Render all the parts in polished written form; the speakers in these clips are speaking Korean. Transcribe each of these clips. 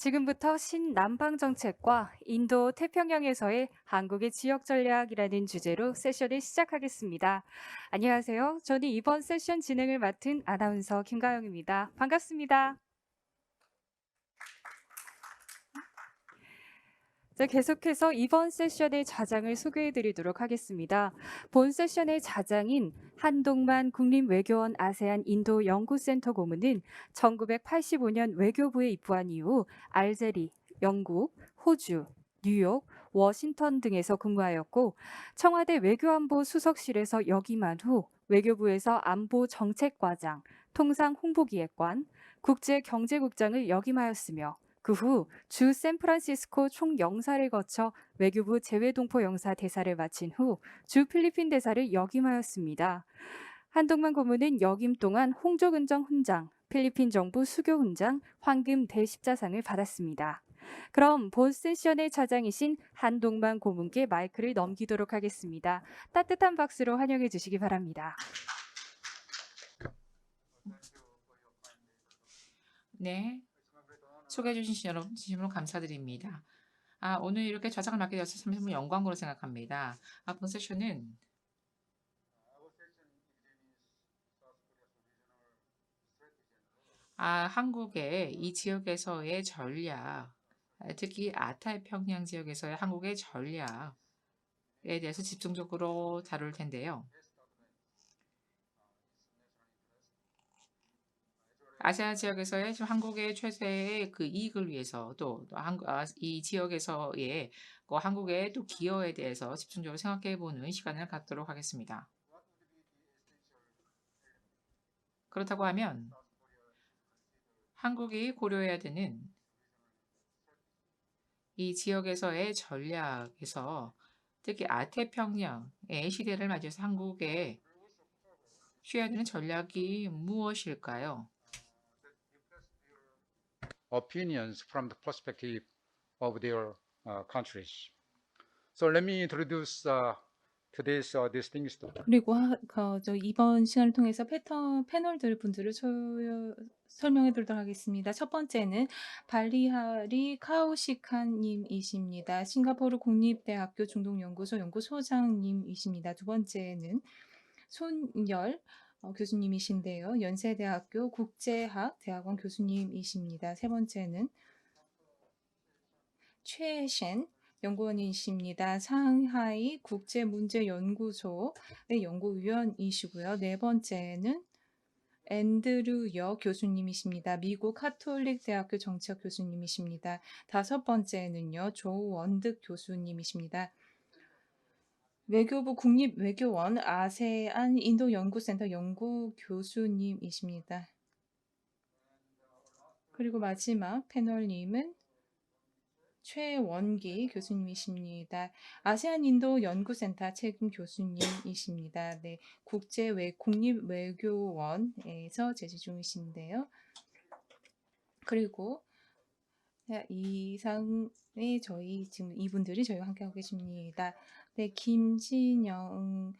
지금부터 신남방 정책과 인도 태평양에서의 한국의 지역 전략이라는 주제로 세션을 시작하겠습니다. 안녕하세요. 저는 이번 세션 진행을 맡은 아나운서 김가영입니다. 반갑습니다. 계속해서 이번 세션의 자장을 소개해 드리도록 하겠습니다. 본 세션의 자장인 한동만 국립외교원 아세안 인도 연구센터 고문은 1985년 외교부에 입부한 이후 알제리, 영국, 호주, 뉴욕, 워싱턴 등에서 근무하였고 청와대 외교안보 수석실에서 역임한 후 외교부에서 안보 정책과장, 통상 홍보기획관, 국제경제국장을 역임하였으며 그 후 주 샌프란시스코 총영사를 거쳐 외교부 재외동포 영사 대사를 마친 후 주 필리핀 대사를 역임하였습니다. 한동만 고문은 역임 동안 홍조근정 훈장, 필리핀 정부 수교 훈장, 황금 대십자상을 받았습니다. 그럼 본 세션의 차장이신 한동만 고문께 마이크를 넘기도록 하겠습니다. 따뜻한 박수로 환영해 주시기 바랍니다. 네, 소개해 주신 여러분 진심으로 감사드립니다. 오늘 이렇게 좌장을 맡게 되어서 참 영광으로 생각합니다. 본 세션은 한국의 이 지역에서의 전략, 특히 아태평양 지역에서의 한국의 전략에 대해서 집중적으로 다룰 텐데요. 아시아 지역에서의 지금 한국의 최대의 그 이익을 위해서 이 지역에서의 한국의 또 기여에 대해서 집중적으로 생각해 보는 시간을 갖도록 하겠습니다. 그렇다고 하면 한국이 고려해야 되는 이 지역에서의 전략에서 특히 아태평양의 시대를 맞이해서 한국에 취해야 되는 전략이 무엇일까요? opinions from the perspective of their countries. So let me introduce today's distinguished. 그리고 이번 시간을 통해서 패널들 분들을 설명해 드리도록 하겠습니다. 첫 번째는 발리하리 카우시칸 님이십니다. 싱가포르 국립대학교 중동연구소 연구소장님이십니다. 두 번째는 손열 교수님이신데요. 연세대학교 국제학 대학원 교수님이십니다. 세 번째는 최셴 연구원이십니다. 상하이 국제문제연구소의 연구위원이시고요. 네 번째는 앤드류 여 교수님이십니다. 미국 카톨릭 대학교 정치학 교수님이십니다. 다섯 번째는요, 조원득 교수님이십니다. 외교부 국립외교원 아세안 인도연구센터 연구교수님이십니다. 그리고 마지막 패널님은 최원기 교수님이십니다. 아세안 인도 연구센터 책임 교수님이십니다. 네, 국립외교원에서 재직 중이신데요. 그리고 이상의 지금 이분들이 저희와 함께하고 계십니다. 네, 김진영은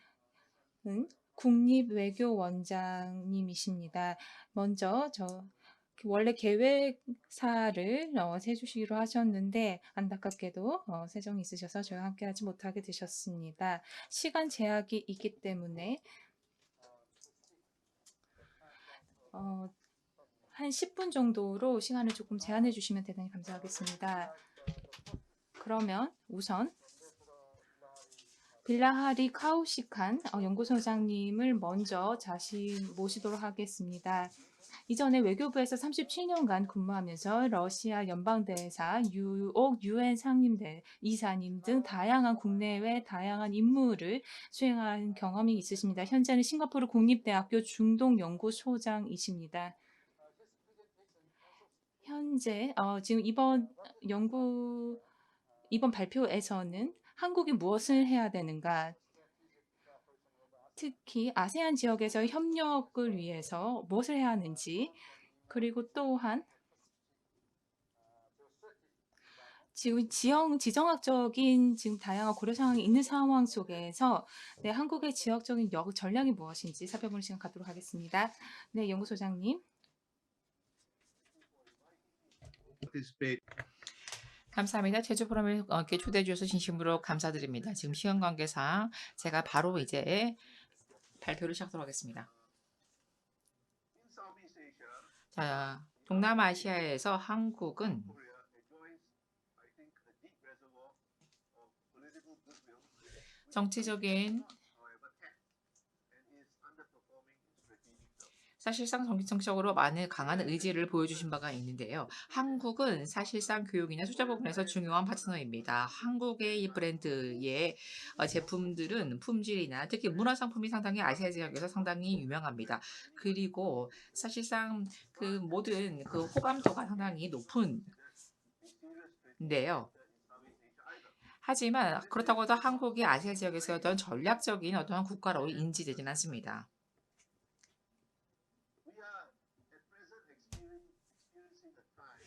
국립외교원장님이십니다. 먼저 원래 계획사를 세주시기로 하셨는데 안타깝게도 세정이 있으셔서 저희와 함께하지 못하게 되셨습니다. 시간 제약이 있기 때문에 한 10분 정도로 시간을 조금 제한해 주시면 대단히 감사하겠습니다. 그러면 우선 빌라하리 카우시칸 연구소장님을 먼저 모시도록 하겠습니다. 이전에 외교부에서 37년간 근무하면서 러시아 연방대사, 뉴욕 유엔 상임대 이사님 등 다양한 국내외 다양한 임무를 수행한 경험이 있으십니다. 현재는 싱가포르 국립대학교 중동연구소장이십니다. 현재 지금 이번 발표에서는 한국이 무엇을 해야 되는가, 특히 아세안 지역에서 협력을 위해서 무엇을 해야 하는지, 그리고 또한 지금 지정학적인 지금 다양한 고려 상황이 있는 상황 속에서 한국의 지역적인 전략이 무엇인지 살펴보는 시간 갖도록 하겠습니다. 네, 연구소장님. participate. 감사합니다. 제주 포럼에 이렇게 초대해 주셔서 진심으로 감사드립니다. 지금 시간 관계상 제가 바로 이제 발표를 시작하도록 하겠습니다. In Southeast Asia, 자, 동남아시아에서 한국은 Korea enjoys, I think, a deep reservoir of political goodwill, 정치적인 however, and is underperforming in strategic terms. 사실상 정치적으로 많은 강한 의지를 보여주신 바가 있는데요. 한국은 사실상 교육이나 투자 부분에서 중요한 파트너입니다. 한국의 이 브랜드의 제품들은 품질이나 특히 문화상품이 상당히 아시아 지역에서 상당히 유명합니다. 그리고 사실상 그 모든 그 호감도가 상당히 높은데요. 하지만 그렇다고 해도 한국이 아시아 지역에서 어떤 전략적인 어떤 국가로 인지되지는 않습니다. We are at present experiencing a time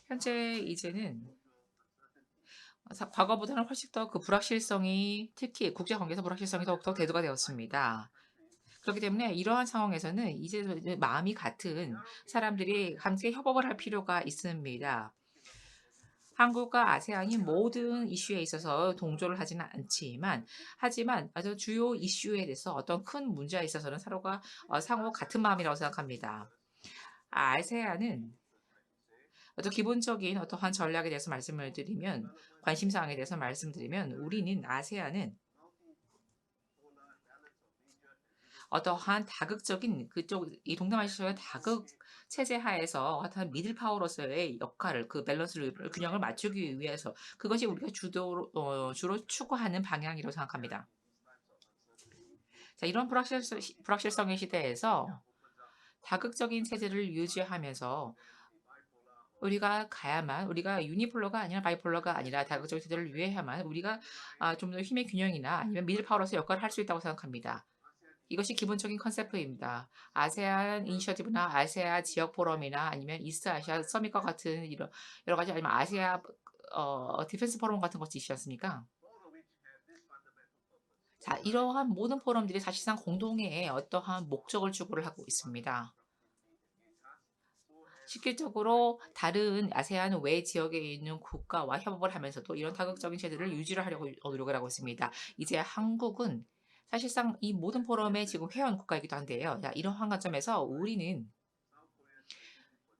현재 이제는 과거보다는 훨씬 더 그 불확실성이 특히 국제 관계에서 불확실성이 더욱더 대두가 되었습니다. 그렇기 때문에 이러한 상황에서는 이제 마음이 같은 사람들이 함께 협업을 할 필요가 있습니다. 한국과 아세안이 모든 이슈에 있어서 동조를 하지는 않지만 하지만 아주 주요 이슈에 대해서 어떤 큰 문제에 있어서는 서로가 상호 같은 마음이라고 생각합니다. 아세안은 어떤 기본적인 어떠한 전략에 대해서 말씀을 드리면 관심사항에 대해서 말씀드리면 우리는 아세안은 어떠한 다극적인 그쪽 이 동남아시아의 다극 체제 하에서 어떤 미들 파워로서의 역할을 그 밸런스를 균형을 맞추기 위해서 그것이 우리가 주로 추구하는 방향이라고 생각합니다. 자, 이런 불확실성의 시대에서 다극적인 체제를 유지하면서 우리가 가야만 우리가 유니폴러가 아니라 바이폴러가 아니라 다극적인 체제를 유지해야만 우리가 좀 더 힘의 균형이나 아니면 미들 파워로서 역할을 할 수 있다고 생각합니다. 이것이 기본적인 컨셉트입니다. 아세안 이니셔티브나 아세아 지역 포럼이나 아니면 이스트 아시아 서밋과 같은 이런 여러 가지 아니면 아시아 디펜스 포럼 같은 것이 있지 않습니까? 자, 이러한 모든 포럼들이 사실상 공동의 어떠한 목적을 추구를 하고 있습니다. 실질적으로 다른 아세안 외 지역에 있는 국가와 협업을 하면서도 이런 다극적인 체제를 유지를 하려고 노력을 하고 있습니다. 이제 한국은 사실상 이 모든 포럼의 지금 회원 국가이기도 한데요. 자, 이러한 관점에서 우리는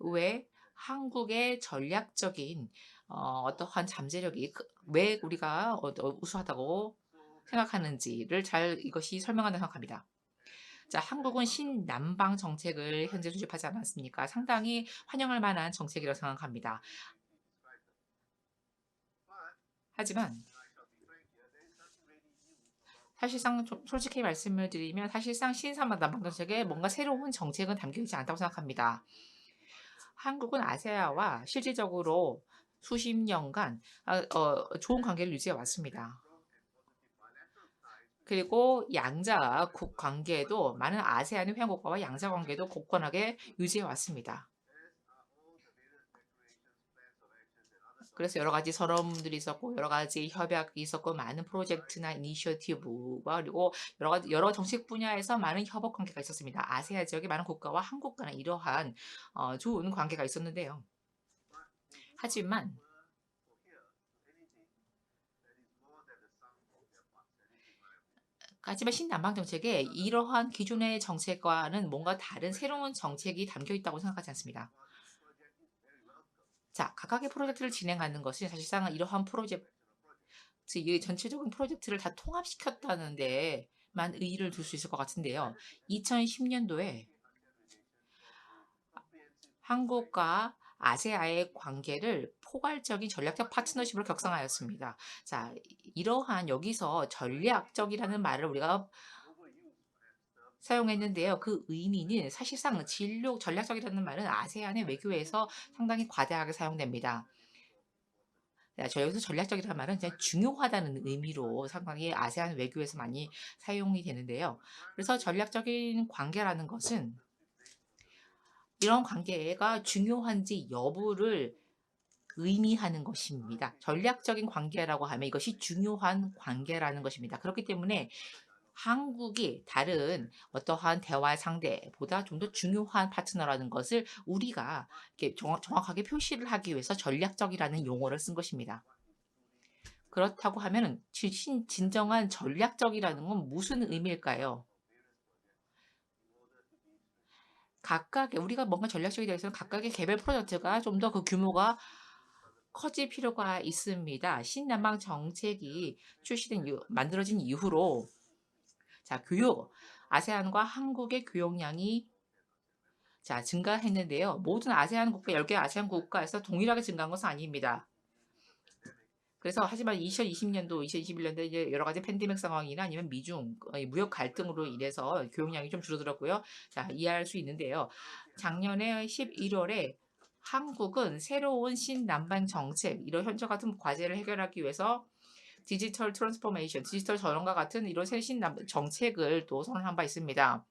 왜 한국의 전략적인 어떠한 잠재력이 왜 우리가 우수하다고 생각하는지를 잘 이것이 설명한다고 생각합니다. 자, 한국은 신남방 정책을 현재 수립하지 않았습니까? 상당히 환영할 만한 정책이라고 생각합니다. 하지만 사실상 좀 솔직히 말씀을 드리면 사실상 신남방 정책에 뭔가 새로운 정책은 담겨있지 않다고 생각합니다. 한국은 아세아와 실질적으로 수십 년간 좋은 관계를 유지해 왔습니다. 그리고 양자 국 관계도 많은 아세안의 회원국가와 양자 관계도 굳건하게 유지해 왔습니다. 그래서 여러 가지 선언들이 있었고 여러 가지 협약이 있었고 많은 프로젝트나 이니셔티브와 그리고 여러 정책 분야에서 많은 협업 관계가 있었습니다. 아세아 지역의 많은 국가와 한국 간의 이러한 좋은 관계가 있었는데요. 하지만 신남방 정책에 이러한 기존의 정책과는 뭔가 다른 새로운 정책이 담겨 있다고 생각하지 않습니다. 자, 각각의 프로젝트를 진행하는 것이 사실상 이러한 프로젝트, 이 전체적인 프로젝트를 다 통합시켰다는 데만 의의를 둘 수 있을 것 같은데요. 2010년도에 한국과 아세아의 관계를 포괄적인 전략적 파트너십으로 격상하였습니다. 자, 이러한 여기서 전략적이라는 말을 우리가 사용했는데요. 그 의미는 사실상 전략적이라는 말은 아세안의 외교에서 상당히 과대하게 사용됩니다. 자, 여기서 전략적이라는 말은 그냥 중요하다는 의미로 상당히 아세안 외교에서 많이 사용이 되는데요. 그래서 전략적인 관계라는 것은 이런 관계가 중요한지 여부를 의미하는 것입니다. 전략적인 관계라고 하면 이것이 중요한 관계라는 것입니다. 그렇기 때문에 한국이 다른 어떠한 대화 상대보다 좀 더 중요한 파트너라는 것을 우리가 이렇게 정확하게 표시를 하기 위해서 전략적이라는 용어를 쓴 것입니다. 그렇다고 하면은 진정한 전략적이라는 건 무슨 의미일까요? 각각의 우리가 뭔가 전략적이 되어서는 각각의 개별 프로젝트가 좀 더 그 규모가 커질 필요가 있습니다. 신남방 정책이 만들어진 이후로 자, 아세안과 한국의 교역량이 증가했는데요. 모든 아세안 국가 10개 아세안 국가에서 동일하게 증가한 것은 아닙니다. 그래서 하지만 2020년도, 2021년도 이제 여러 가지 팬데믹 상황이나 아니면 미중 무역 갈등으로 인해서 교역량이 좀 줄어들었고요. 자, 이해할 수 있는데요. 작년에 11월에 한국은 새로운 신남방 정책, 이런 현재 같은 과제를 해결하기 위해서 디지털 트랜스포메이션, 디지털 전환과 같은 이런 새 정책을 또 선언한 바 있습니다.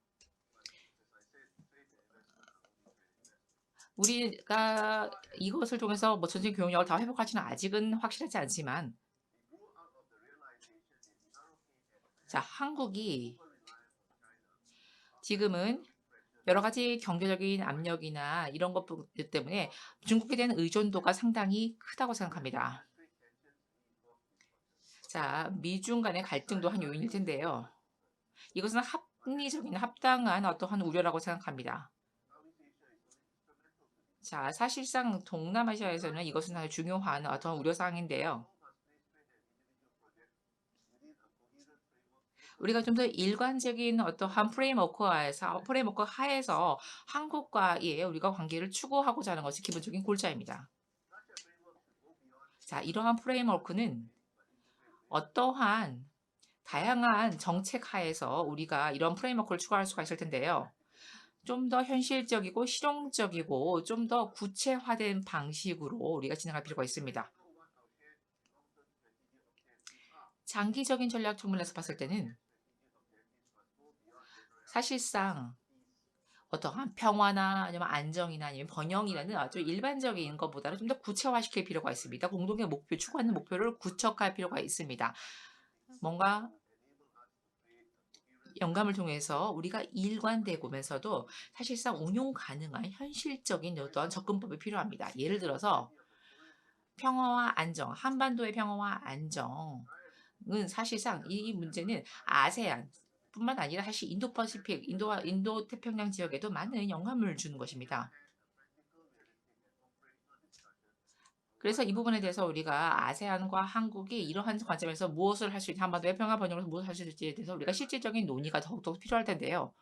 우리가 이것을 통해서 뭐 전체 교역력을 다 회복하지는 아직은 확실하지 않지만, 자, 한국이 지금은 여러 가지 경제적인 압력이나 이런 것 때문에 중국에 대한 의존도가 상당히 크다고 생각합니다. 자, 미중 간의 갈등도 한 요인일 텐데요. 이것은 합리적인 합당한 어떠한 우려라고 생각합니다. 자, 사실상 동남아시아에서는 이것은 아주 중요한 어떤 우려사항인데요. 우리가 좀 더 일관적인 어떠한 프레임워크 하에서 한국과의 우리가 관계를 추구하고자 하는 것이 기본적인 골자입니다. 자, 이러한 프레임워크는 어떠한 다양한 정책 하에서 우리가 이런 프레임워크를 추구할 수가 있을 텐데요. 좀 더 현실적이고 실용적이고 좀 더 구체화된 방식으로 우리가 진행할 필요가 있습니다. 장기적인 전략 측면에서 봤을 때는 사실상 어떠한 평화나 아니면 안정이나 아니면 번영이라는 아주 일반적인 것보다는 좀 더 구체화시킬 필요가 있습니다. 공동의 목표, 추구하는 목표를 구척할 필요가 있습니다. 뭔가 영감을 통해서 우리가 일관되면서도 사실상 운용 가능한 현실적인 어떤 접근법이 필요합니다. 예를 들어서 평화와 안정, 한반도의 평화와 안정은 사실상 이 문제는 아세안 뿐만 아니라 사실 인도퍼시픽, 인도 태평양 지역에도 많은 영향을 주는 것입니다. 그래서 이 부분에 대해서 우리가 아세안과 한국이 이러한 관점에서 무엇을 할 수 있는지, 한반도의 평화 번영을 무엇을 할 수 있을지에 대해서 우리가 실질적인 논의가 더욱더 필요할 텐데요.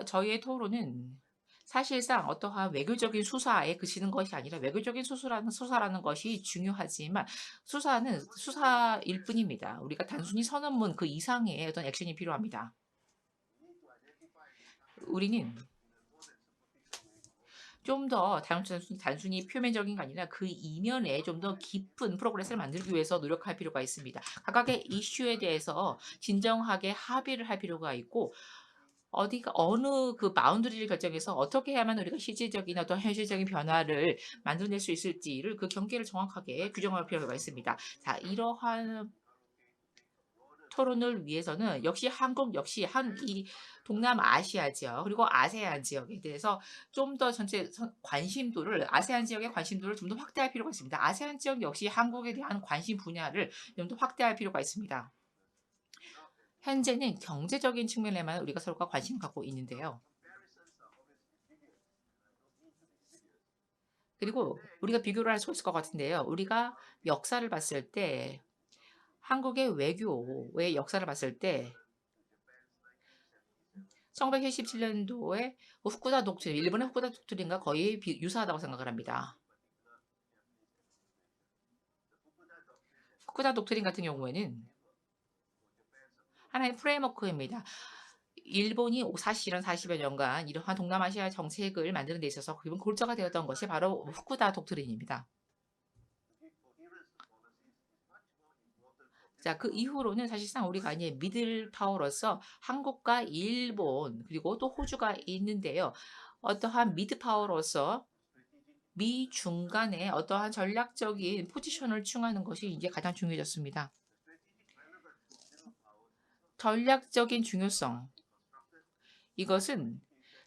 저희의 토론은 사실상 어떠한 외교적인 수사에 그치는 것이 아니라 외교적인 수사라는 것이 중요하지만 수사는 수사일 뿐입니다. 우리가 단순히 선언문 그 이상의 어떤 액션이 필요합니다. 우리는 좀 더 단순히 표면적인 게 아니라 그 이면에 좀 더 깊은 프로그레스를 만들기 위해서 노력할 필요가 있습니다. 각각의 이슈에 대해서 진정하게 합의를 할 필요가 있고 어느 그 바운더리를 결정해서 어떻게 해야만 우리가 실질적인 어떤 현실적인 변화를 만들어낼 수 있을지를 그 경계를 정확하게 규정할 필요가 있습니다. 자, 이러한 토론을 위해서는 역시 한국 역시 이 동남아시아 지역 그리고 아세안 지역에 대해서 좀 더 전체 관심도를 아세안 지역의 관심도를 좀 더 확대할 필요가 있습니다. 아세안 지역 역시 한국에 대한 관심 분야를 좀 더 확대할 필요가 있습니다. 현재는 경제적인 측면에만 우리가 서로가 관심을 갖고 있는데요. 그리고 우리가 비교를 할 수 있을 것 같은데요. 우리가 역사를 봤을 때 한국의 외교의 역사를 봤을 때 1977년도에 후쿠다 독트린, 일본의 후쿠다 독트린과 거의 유사하다고 생각을 합니다. 후쿠다 독트린 같은 경우에는 하나의 프레임워크입니다. 일본이 사실은 40여 년간 이러한 동남아시아 정책을 만드는 데 있어서 기본 골자가 되었던 것이 바로 후쿠다 독트린입니다. 자, 그 이후로는 사실상 우리가 이제 미들 파워로서 한국과 일본 그리고 또 호주가 있는데요. 어떠한 미드 파워로서 미 중간에 어떠한 전략적인 포지션을 취하는 것이 이제 가장 중요해졌습니다. 전략적인 중요성. 이것은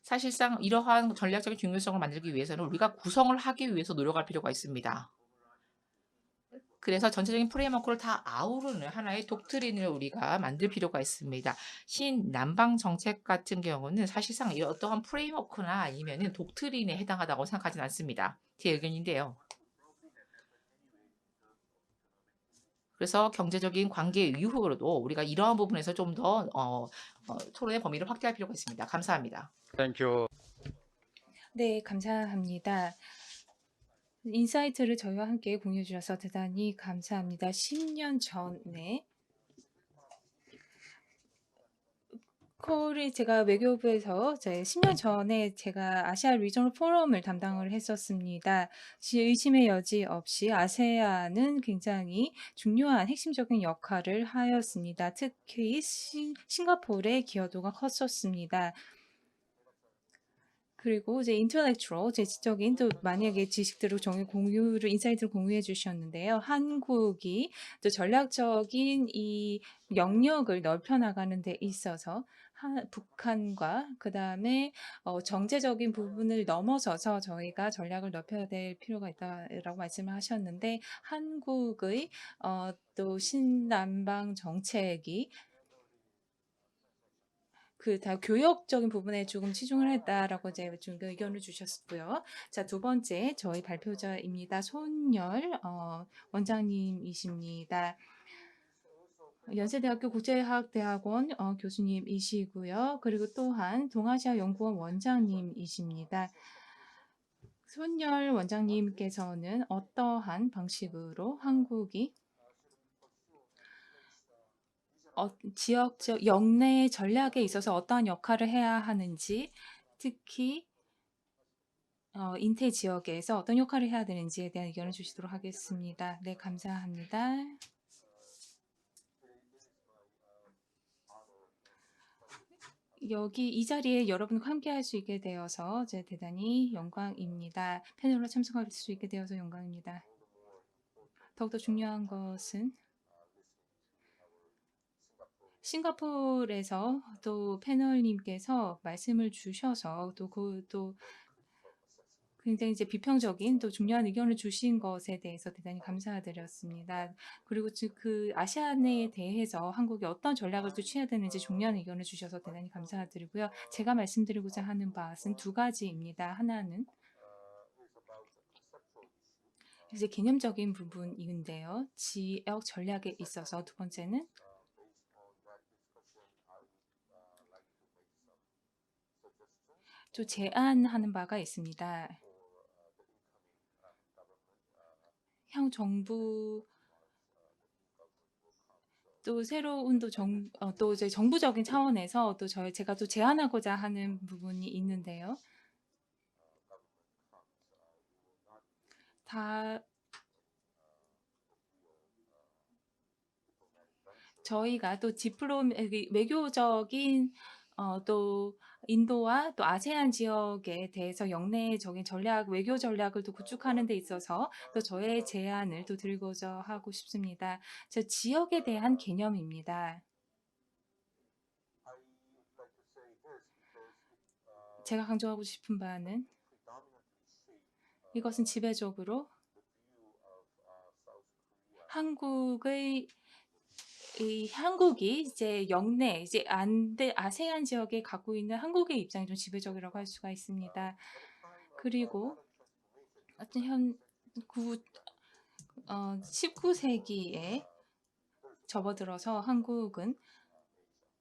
사실상 이러한 전략적인 중요성을 만들기 위해서는 우리가 구성을 하기 위해서 노력할 필요가 있습니다. 그래서 전체적인 프레임워크를 다 아우르는 하나의 독트린을 우리가 만들 필요가 있습니다. 신남방 정책 같은 경우는 사실상 이 어떠한 프레임워크나 아니면은 독트린에 해당하다고 생각하진 않습니다. 제 의견인데요. 그래서 경제적인 관계 이후로도 우리가 이러한 부분에서 좀 더 토론의 범위를 확대할 필요가 있습니다. 감사합니다. Thank you. 네, 감사합니다. 인사이트를 저희와 함께 공유해 주셔서 대단히 감사합니다. 10년 전에 제가 외교부에서 10년 전에 제가 아시아 리저널 포럼을 담당을 했었습니다. 의심의 여지 없이 아세안은 굉장히 중요한 핵심적인 역할을 하였습니다. 특히 싱가포르의 기여도가 컸었습니다. 그리고 이제 인텔렉추럴, 제 지적인 또 만약에 지식들을 인사이트를 공유해 주셨는데요. 한국이 또 전략적인 이 영역을 넓혀 나가는 데 있어서 북한과 그다음에 정제적인 부분을 넘어서서 저희가 전략을 넓혀야 될 필요가 있다라고 말씀을 하셨는데 한국의 또 신남방 정책이 다 교역적인 부분에 조금 치중을 했다라고 이제 좀 의견을 주셨고요. 자, 두 번째 저희 발표자입니다. 손열 원장님이십니다. 연세대학교 국제화학대학원 교수님이시고요. 그리고 또한 동아시아연구원 원장님이십니다. 손열 원장님께서는 어떠한 방식으로 한국이 지역적 영내 전략에 있어서 어떠한 역할을 해야 하는지, 특히 인태 지역에서 어떤 역할을 해야 되는지에 대한 의견을 주시도록 하겠습니다. 네, 감사합니다. 여기 이 자리에 여러분과 함께 할 수 있게 되어서 대단히 영광입니다. 패널로 참석할 수 있게 되어서 영광입니다. 더욱더 중요한 것은 싱가포르에서 또 패널님께서 말씀을 주셔서 또 굉장히 이제 비평적인 또 중요한 의견을 주신 것에 대해서 대단히 감사드렸습니다. 그리고 그 아시안에 대해서 한국이 어떤 전략을 또 취해야 되는지 중요한 의견을 주셔서 대단히 감사드리고요. 제가 말씀드리고자 하는 바는 두 가지입니다. 하나는 이제 개념적인 부분인데요. 지역 전략에 있어서 두 번째는 또 제안하는 바가 있습니다. 향후 정부 또 새로운 또 이제 정부적인 차원에서 또 제가 또 제안하고자 하는 부분이 있는데요. 저희가 또 외교적인 또 인도와 또 아세안 지역에 대해서 영내적인 외교 전략을 또 구축하는 데 있어서 또 저의 제안을 또 드리고자 하고 싶습니다. 지역에 대한 개념입니다. 제가 강조하고 싶은 바는 이것은 지배적으로 한국이 이제 영내 이제 아세안 지역에 갖고 있는 한국의 입장이 좀 지배적이라고 할 수가 있습니다. 그리고 어떤 19세기에 접어들어서 한국은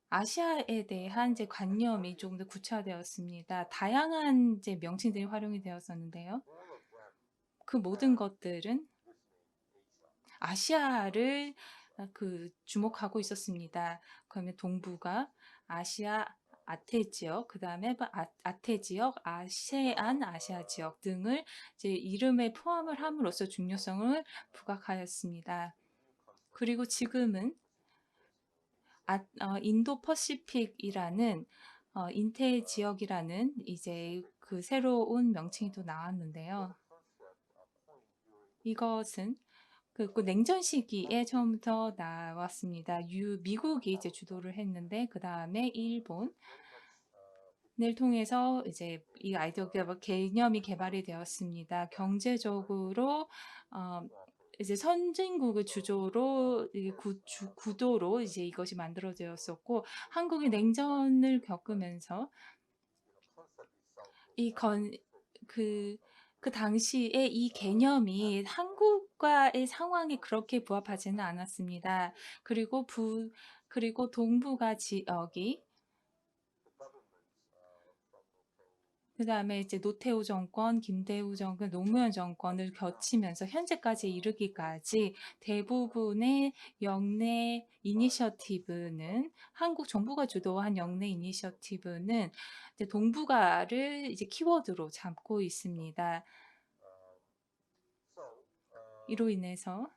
아시아에 대한 이제 관념이 조금 더 구체화되었습니다. 다양한 이제 명칭들이 활용이 되었었는데요. 그 모든 것들은 아시아를 주목하고 있었습니다. 그러면 동부가 아시아 아태 지역, 그 다음에 아태 지역, 아세안 아시아 지역 등을 이제 이름에 포함을 함으로써 중요성을 부각하였습니다. 그리고 지금은 인도 퍼시픽이라는 인태 지역이라는 이제 그 새로운 명칭이 또 나왔는데요. 이것은 그 냉전 시기에 처음부터 나왔습니다. 미국이 이제 주도를 했는데 그 다음에 일본을 통해서 이제 이 아이디어가 개념이 개발이 되었습니다. 경제적으로 이제 선진국의 주조로 구도로 이제 이것이 만들어졌었고 한국이 냉전을 겪으면서 그 당시에 이 개념이 한국과의 상황에 그렇게 부합하지는 않았습니다. 그리고 동북아 지역이 그다음에 이제 노태우 정권, 김대우 정권, 노무현 정권을 거치면서 현재까지 이르기까지 대부분의 영내 이니셔티브는 한국 정부가 주도한 영내 이니셔티브는 이제 동북아를 이제 키워드로 잡고 있습니다. 이로 인해서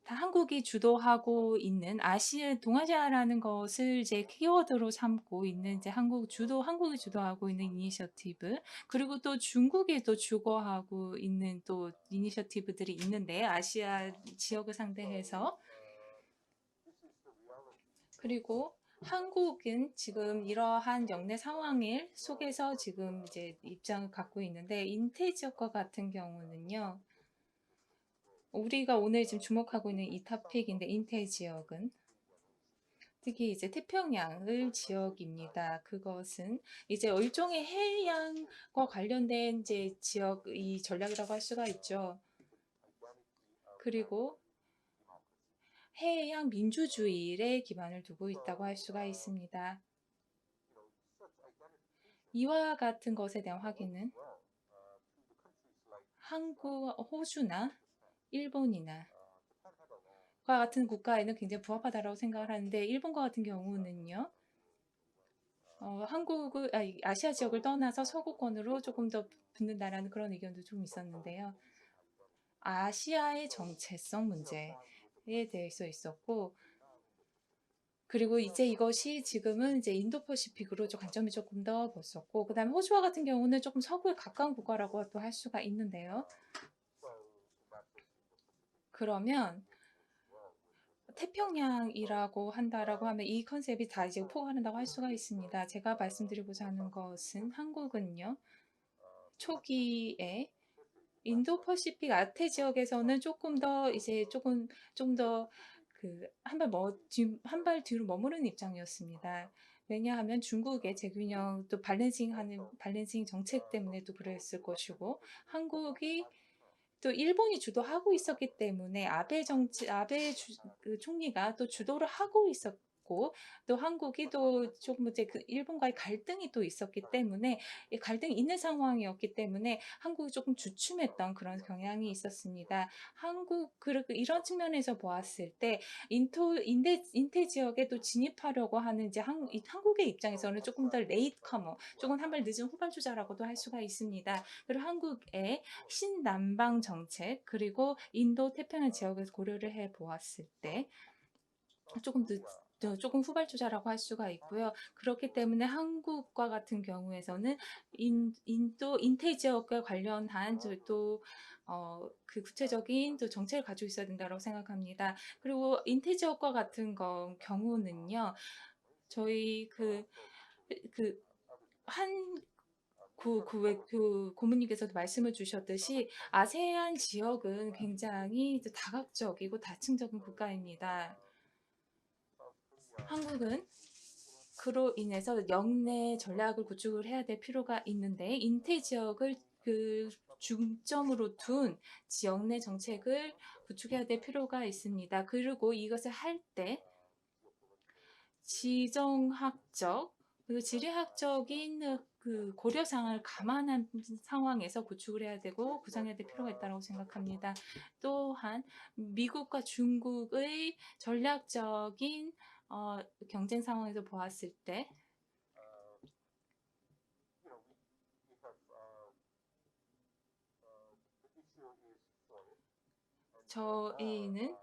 한국이 주도하고 있는 동아시아라는 것을 이제 키워드로 삼고 있는 이제 한국이 주도하고 있는 이니셔티브, 그리고 또 중국이 또 주도하고 있는 또 이니셔티브들이 있는데 아시아 지역을 상대해서 그리고 한국은 지금 이러한 영내 상황 속에서 지금 이제 입장을 갖고 있는데 인태 지역과 같은 경우는요. 우리가 오늘 지금 주목하고 있는 이 토픽인데 인태 지역은 특히 이제 태평양을 지역입니다. 그것은 이제 일종의 해양과 관련된 이제 이 전략이라고 할 수가 있죠. 그리고 해양 민주주의에 기반을 두고 있다고 할 수가 있습니다. 이와 같은 것에 대한 확인은 호주나 일본이나 과 같은 국가에는 굉장히 부합하다고 생각을 하는데 일본과 같은 경우는요. 아시아 지역을 떠나서 서구권으로 조금 더 붙는다라는 그런 의견도 좀 있었는데요. 아시아의 정체성 문제에 대해서 있었고, 그리고 이제 이것이 지금은 이제 인도퍼시픽으로 관점이 조금 더 벗었고, 그다음에 호주와 같은 경우는 조금 서구에 가까운 국가라고 또 할 수가 있는데요. 그러면 태평양이라고 한다라고 하면 이 컨셉이 다 이제 포괄한다고 할 수가 있습니다. 제가 말씀드리고자 하는 것은 한국은요, 초기에 인도퍼시픽 아태 지역에서는 조금 더 이제 좀 더 한 발 뒤로 머무르는 입장이었습니다. 왜냐하면 중국의 재균형 또 밸런싱 정책 때문에 또 그랬을 것이고 한국이 또 일본이 주도하고 있었기 때문에 그 총리가 또 주도를 하고 있었고 또 한국이 또 조금 이제 그 일본과의 갈등이 또 있었기 때문에 이 갈등이 있는 상황이었기 때문에 한국이 조금 주춤했던 그런 경향이 있었습니다. 그리고 이런 측면에서 보았을 때 인태 지역에 또 진입하려고 하는 이제 한국의 입장에서는 조금 더 레이트 커머, 조금 한 발 늦은 후발주자라고도 할 수가 있습니다. 그리고 한국의 신남방 정책 그리고 인도 태평양 지역에서 고려를 해 보았을 때 조금 후발주자라고 할 수가 있고요. 그렇기 때문에 한국과 같은 경우에서는 인태 지역과 관련한 그 구체적인 또 정책을 가지고 있어야 된다고 생각합니다. 그리고 인태 지역과 같은 경우는요, 저희 고모님께서도 말씀을 주셨듯이 아세안 지역은 굉장히 다각적이고 다층적인 국가입니다. 한국은 그로 인해서 영내 전략을 구축을 해야 될 필요가 있는데 인태 지역을 중점으로 둔 영내 정책을 구축해야 될 필요가 있습니다. 그리고 이것을 할 때 지정학적 그리고 지리학적인 그 고려사항을 감안한 상황에서 구축을 해야 되고 구상해야 될 필요가 있다고 생각합니다. 또한 미국과 중국의 전략적인 경쟁 상황에서 보았을 때 저희는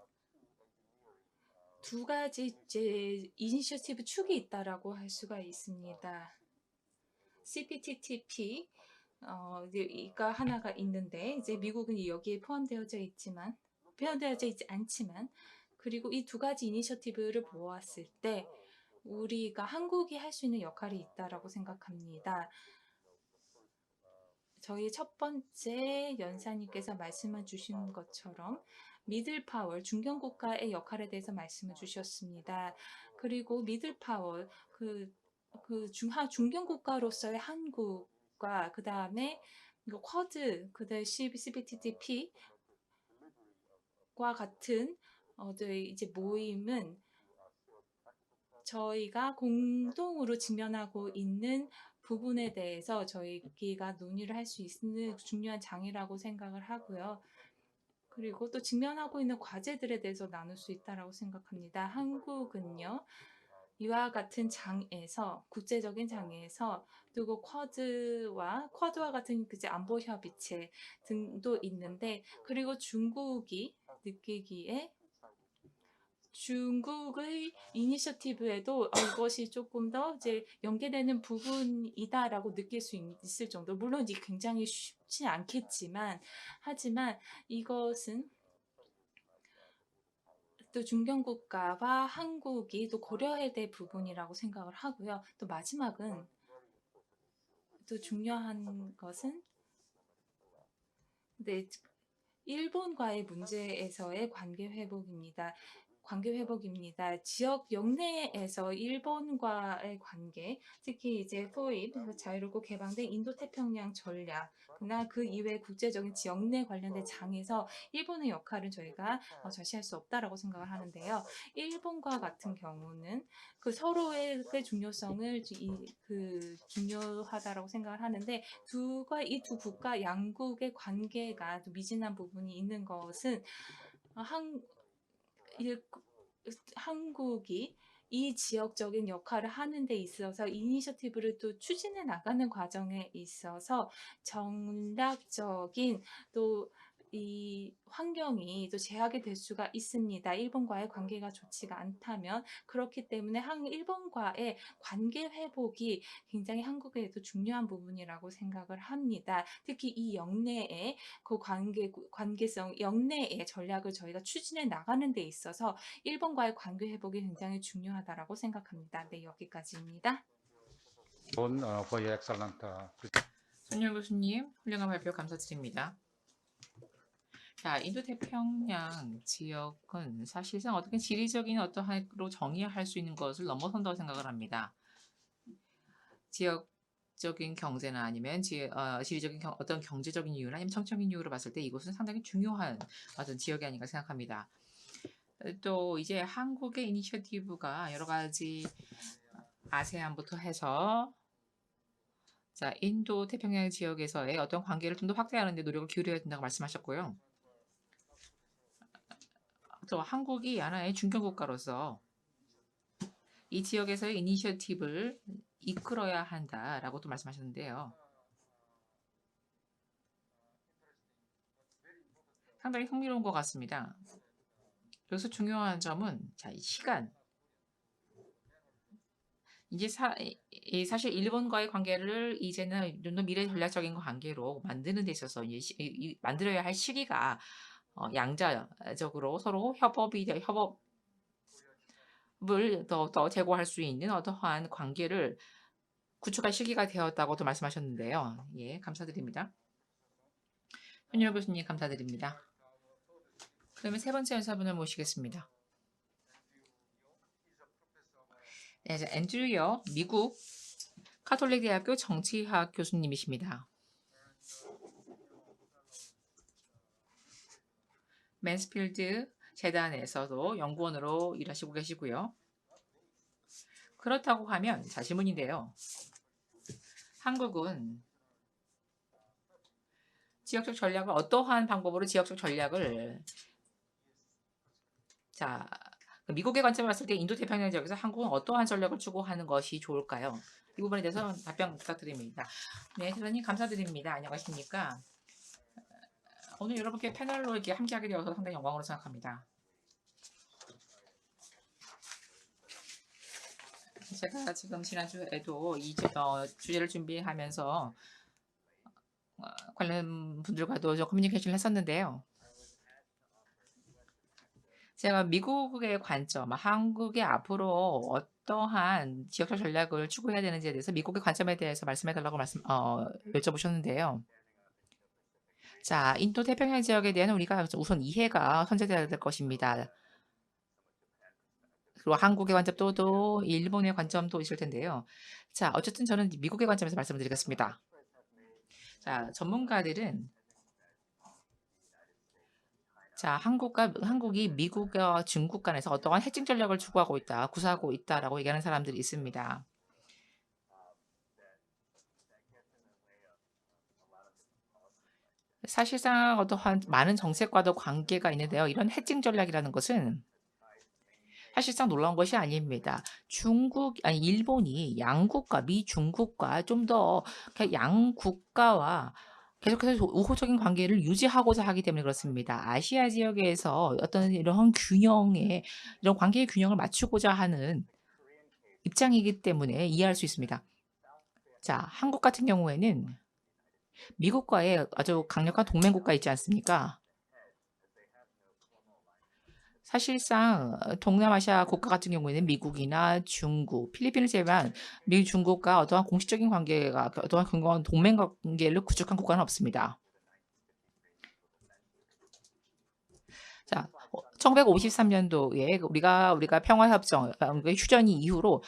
두 가지 이제 이니셔티브 축이 있다라고 할 수가 있습니다. CPTPP 이제 이가 하나가 있는데 이제 미국은 여기에 포함되어져 있지 않지만 그리고 이 두 가지 이니셔티브를 보았을 때 우리가 한국이 할 수 있는 역할이 있다라고 생각합니다. 저희 첫 번째 연사님께서 말씀해 주신 것처럼 미들 파워, 중견 국가의 역할에 대해서 말씀을 주셨습니다. 그리고 미들 파워, 중견 국가로서의 한국과 그 다음에 쿼드, 그다음에 CPTPP와 같은 저희 이제 모임은 저희가 공동으로 직면하고 있는 부분에 대해서 저희가 논의를 할 수 있는 중요한 장이라고 생각을 하고요. 그리고 또 직면하고 있는 과제들에 대해서 나눌 수 있다라고 생각합니다. 한국은요, 이와 같은 장에서 국제적인 장에서 그리고 쿼드와 같은 그제 안보 협의체 등도 있는데 그리고 중국이 느끼기에 중국의 이니셔티브에도 이것이 조금 더 이제 연계되는 부분이다라고 느낄 수 있을 정도. 물론 이제 굉장히 쉽지 않겠지만, 하지만 이것은 또 중견 국가와 한국이 또 고려해야 될 부분이라고 생각을 하고요. 또 마지막은 또 중요한 것은 네, 일본과의 문제에서의 관계 회복입니다. 지역 영내에서 일본과의 관계, 특히 이제 포입, 자유롭고 개방된 인도태평양 전략, 그나 그 이외 국제적인 지역 내 관련된 장에서 일본의 역할은 저희가 좌시할 수 없다라고 생각을 하는데요. 일본과 같은 경우는 그 서로의 그 중요성을 중요하다라고 생각을 하는데 이 두 국가 양국의 관계가 또 미진한 부분이 있는 것은 한국이 이 지역적인 역할을 하는 데 있어서 이니셔티브를 또 추진해 나가는 과정에 있어서 전략적인 또 이 환경이 또 제약이 될 수가 있습니다. 일본과의 관계가 좋지가 않다면 그렇기 때문에 일본과의 관계 회복이 굉장히 한국에도 중요한 부분이라고 생각을 합니다. 특히 이 영내의 그 관계성, 영내의 전략을 저희가 추진해 나가는 데 있어서 일본과의 관계 회복이 굉장히 중요하다라고 생각합니다. 네, 여기까지입니다. for your excellent 손율 교수님, 훌륭한 발표 감사드립니다. 자, 인도태평양 지역은 사실상 어떻게 지리적인 어떠한로 정의할 수 있는 것을 넘어선다고 생각을 합니다. 지역적인 경제나 아니면 지리적인 어떤 경제적인 이유나 아니면 정치적인 이유로 봤을 때 이곳은 상당히 중요한 어떤 지역이 아닌가 생각합니다. 또 이제 한국의 이니셔티브가 여러 가지 아세안부터 해서 자, 인도 태평양 지역에서의 어떤 관계를 좀 더 확대하는 데 노력을 기울여야 된다고 말씀하셨고요. 또 한국이 하나의 중견 국가로서 이 지역에서의 이니셔티브를 이끌어야 한다라고 또 말씀하셨는데요. 상당히 흥미로운 것 같습니다. 여기서 중요한 점은 자, 이 시간. 이제 사실 일본과의 관계를 이제는 좀 더 미래 전략적인 관계로 만드는 데 있어서 만들어야 할 시기가 양자적으로 서로 협업을 더 제고할 수 있는 어떠한 관계를 구축할 시기가 되었다고도 말씀하셨는데요. 예, 감사드립니다. 현열 교수님 감사드립니다. 그러면 세 번째 연사분을 모시겠습니다. 네, 앤드류 여 미국 카톨릭 대학교 정치학 교수님이십니다. 맨스필드 재단에서도 연구원으로 일하시고 계시고요. 그렇다고 하면 자, 질문인데요. 한국은 지역적 전략을 어떠한 방법으로 지역적 전략을 자, 미국의 관점을 봤을 때 인도태평양 지역에서 한국은 어떠한 전략을 추구하는 것이 좋을까요? 이 부분에 대해서 답변 부탁드립니다. 네, 대표님 감사드립니다. 안녕하십니까? 오늘 여러분께 패널로 이렇게 함께하게 되어서 상당히 영광으로 생각합니다. 제가 지금 지난주에도 주제를 준비하면서 관련 분들과도 좀 커뮤니케이션을 했었는데요. 제가 미국의 관점, 한국이 앞으로 어떠한 지역적 전략을 추구해야 되는지에 대해서 미국의 관점에 대해서 말씀해 달라고 여쭤보셨는데요. 자, 인도 태평양 지역에 대한 우리가 우선 이해가 선제돼야 될 것입니다. 그리고 한국의 관점도 또 일본의 관점도 있을 텐데요. 자, 어쨌든 저는 미국의 관점에서 말씀을 드리겠습니다. 자, 전문가들은 자, 한국이 미국과 중국 간에서 어떠한 해칭 전략을 추구하고 있다, 구사하고 있다라고 얘기하는 사람들이 있습니다. 사실상 어떠한 많은 정책과도 관계가 있는데요. 이런 해칭 전략이라는 것은 사실상 놀라운 것이 아닙니다. 일본이 양국가, 미중국과 좀 더 양국가와 계속해서 우호적인 관계를 유지하고자 하기 때문에 그렇습니다. 아시아 지역에서 어떤 이런 이런 관계의 균형을 맞추고자 하는 입장이기 때문에 이해할 수 있습니다. 자, 한국 같은 경우에는 미국과의 아주 강력한 동맹국가 있지 않습니까? 사실상 동남아시아 국가 같은 경우에는 미국이나 중국, 필리핀을 제외한 미 중국과 어떠한 공식적인 관계가 어떠한 근거한 동맹 관계를 구축한 국가는 없습니다. 자, 1953년도에 우리가 평화협정 휴전 이후로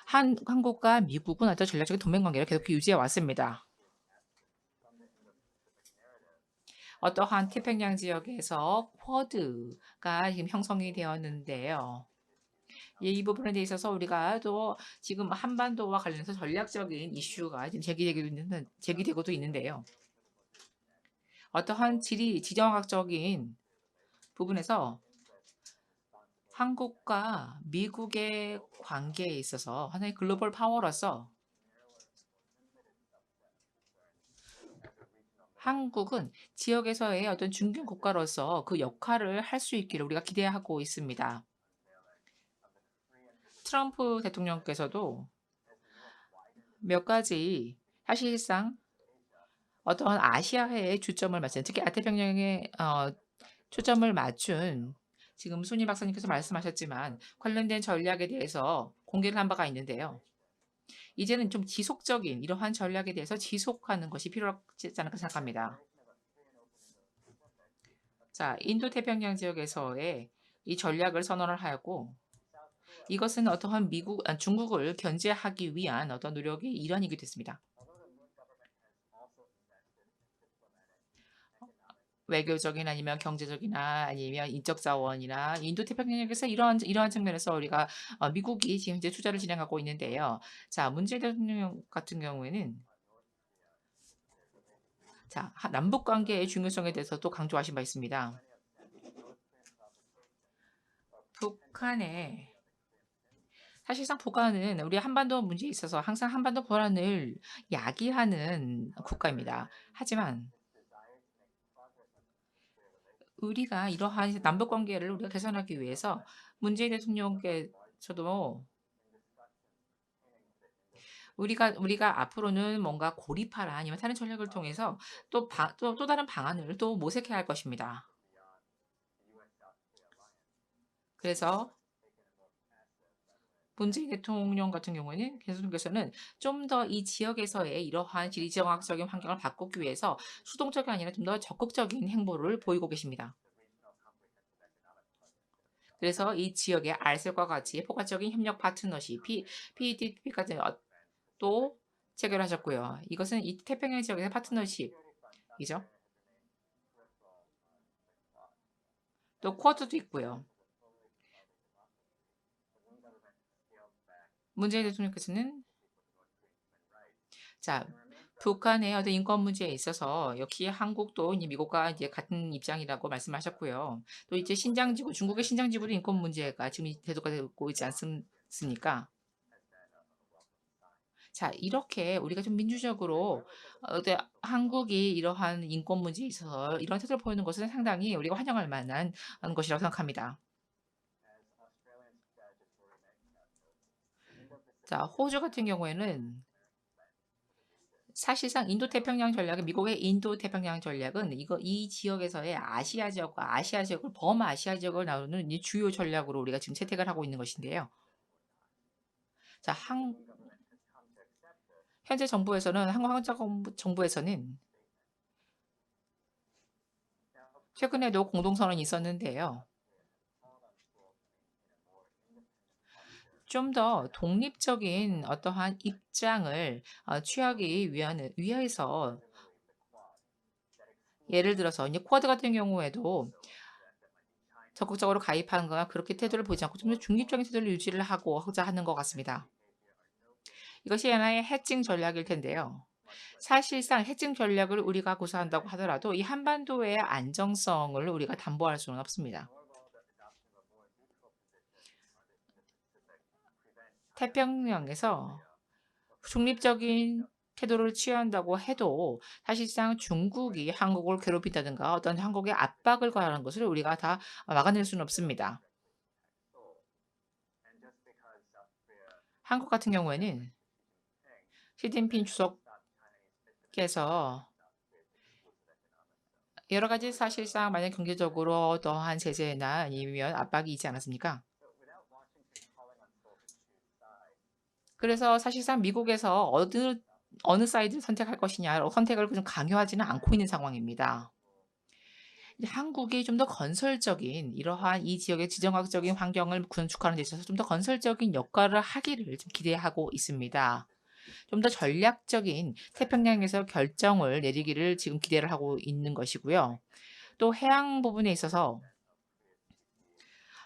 한국과 미국은 어떤 전략적인 동맹 관계를 계속 유지해 왔습니다. 어떠한 태평양 지역에서 쿼드가 지금 형성이 되었는데요. 이 부분에 대해 있어서 우리가 또 지금 한반도와 관련해서 전략적인 이슈가 지금 제기되고도 있는데요. 어떠한 지정학적인 부분에서 한국과 미국의 관계에 있어서 하나의 글로벌 파워로서 한국은 지역에서의 어떤 중견 국가로서 그 역할을 할 수 있기를 우리가 기대하고 있습니다. 트럼프 대통령께서도 몇 가지 사실상 어떤 아시아에 초점을 맞춘, 특히 아태평양에 초점을 맞춘 지금 순희 박사님께서 말씀하셨지만 관련된 전략에 대해서 공개를 한 바가 있는데요. 이제는 좀 지속적인 이러한 전략에 대해서 지속하는 것이 필요하지 않을까 생각합니다. 자, 인도 태평양 지역에서의 이 전략을 선언을 하였고 이것은 어떠한 중국을 견제하기 위한 어떤 노력의 일환이기도 했습니다. 외교적인 아니면 경제적이나 아니면 인적 자원이나 인도 태평양에서 이러한 측면에서 우리가 미국이 지금 이제 투자를 진행하고 있는데요. 자, 문재인 대통령 같은 경우에는 자, 남북 관계의 중요성에 대해서 또 강조하신 바 있습니다. 사실상 북한은 우리 한반도 문제에 있어서 항상 한반도 불안을 야기하는 국가입니다. 하지만 우리가 이러한 남북 관계를 우리가 개선하기 위해서 문재인 대통령께서도 우리가 앞으로는 뭔가 고립하라 아니면 다른 전략을 통해서 또 다른 방안을 또 모색해야 할 것입니다. 그래서 문재인 대통령 같은 경우에는 계속해서는 좀 더 이 지역에서의 이러한 지리정학적인 환경을 바꾸기 위해서 수동적이 아니라 좀 더 적극적인 행보를 보이고 계십니다. 그래서 이 지역의 RCEP과 같이 포괄적인 협력 파트너십, PDP까지 또 체결하셨고요. 이것은 이 태평양 지역의 파트너십이죠. 또 쿼드도 있고요. 문재인 대통령께서는 자, 북한의 어떤 인권 문제에 있어서 역시 한국도 이제 미국과 이제 같은 입장이라고 말씀하셨고요. 또 이제 중국의 신장지구도 인권 문제가 지금 대두가 되고 있지 않습니까? 자, 이렇게 우리가 좀 민주적으로 한국이 이러한 인권 문제에 있어서 이런 태도를 보이는 것은 상당히 우리가 환영할 만한 것이라고 생각합니다. 자, 호주 같은 경우에는 사실상 인도태평양 전략은 미국의 인도태평양 전략은 이 지역에서의 아시아 지역과 아시아 지역을 범아시아 지역을 나누는 이 주요 전략으로 우리가 지금 채택을 하고 있는 것인데요. 자, 현재 정부에서는 정부에서는 최근에도 공동선언이 있었는데요. 좀 더 독립적인 어떠한 입장을 취하기 위해서 예를 들어서 이제 쿼드 같은 경우에도 적극적으로 가입하는 거나 그렇게 태도를 보이지 않고 좀 더 중립적인 태도를 유지를 하고자 하는 것 같습니다. 이것이 하나의 해칭 전략일 텐데요. 사실상 해칭 전략을 우리가 구사한다고 하더라도 이 한반도의 안정성을 우리가 담보할 수는 없습니다. 태평양에서 중립적인 태도를 취한다고 해도 사실상 중국이 한국을 괴롭힌다든가 어떤 한국에 압박을 가하는 것을 우리가 다 막아낼 수는 없습니다. 한국 같은 경우에는 시진핑 주석께서 여러 가지 사실상 만약 경제적으로 어떠한 제재나 아니면 압박이 있지 않았습니까? 그래서 사실상 미국에서 어느 사이드를 선택할 것이냐 선택을 좀 강요하지는 않고 있는 상황입니다. 한국이 좀 더 건설적인 이러한 이 지역의 지정학적인 환경을 구축하는 데 있어서 좀 더 건설적인 역할을 하기를 좀 기대하고 있습니다. 좀 더 전략적인 태평양에서 결정을 내리기를 지금 기대를 하고 있는 것이고요. 또 해양 부분에 있어서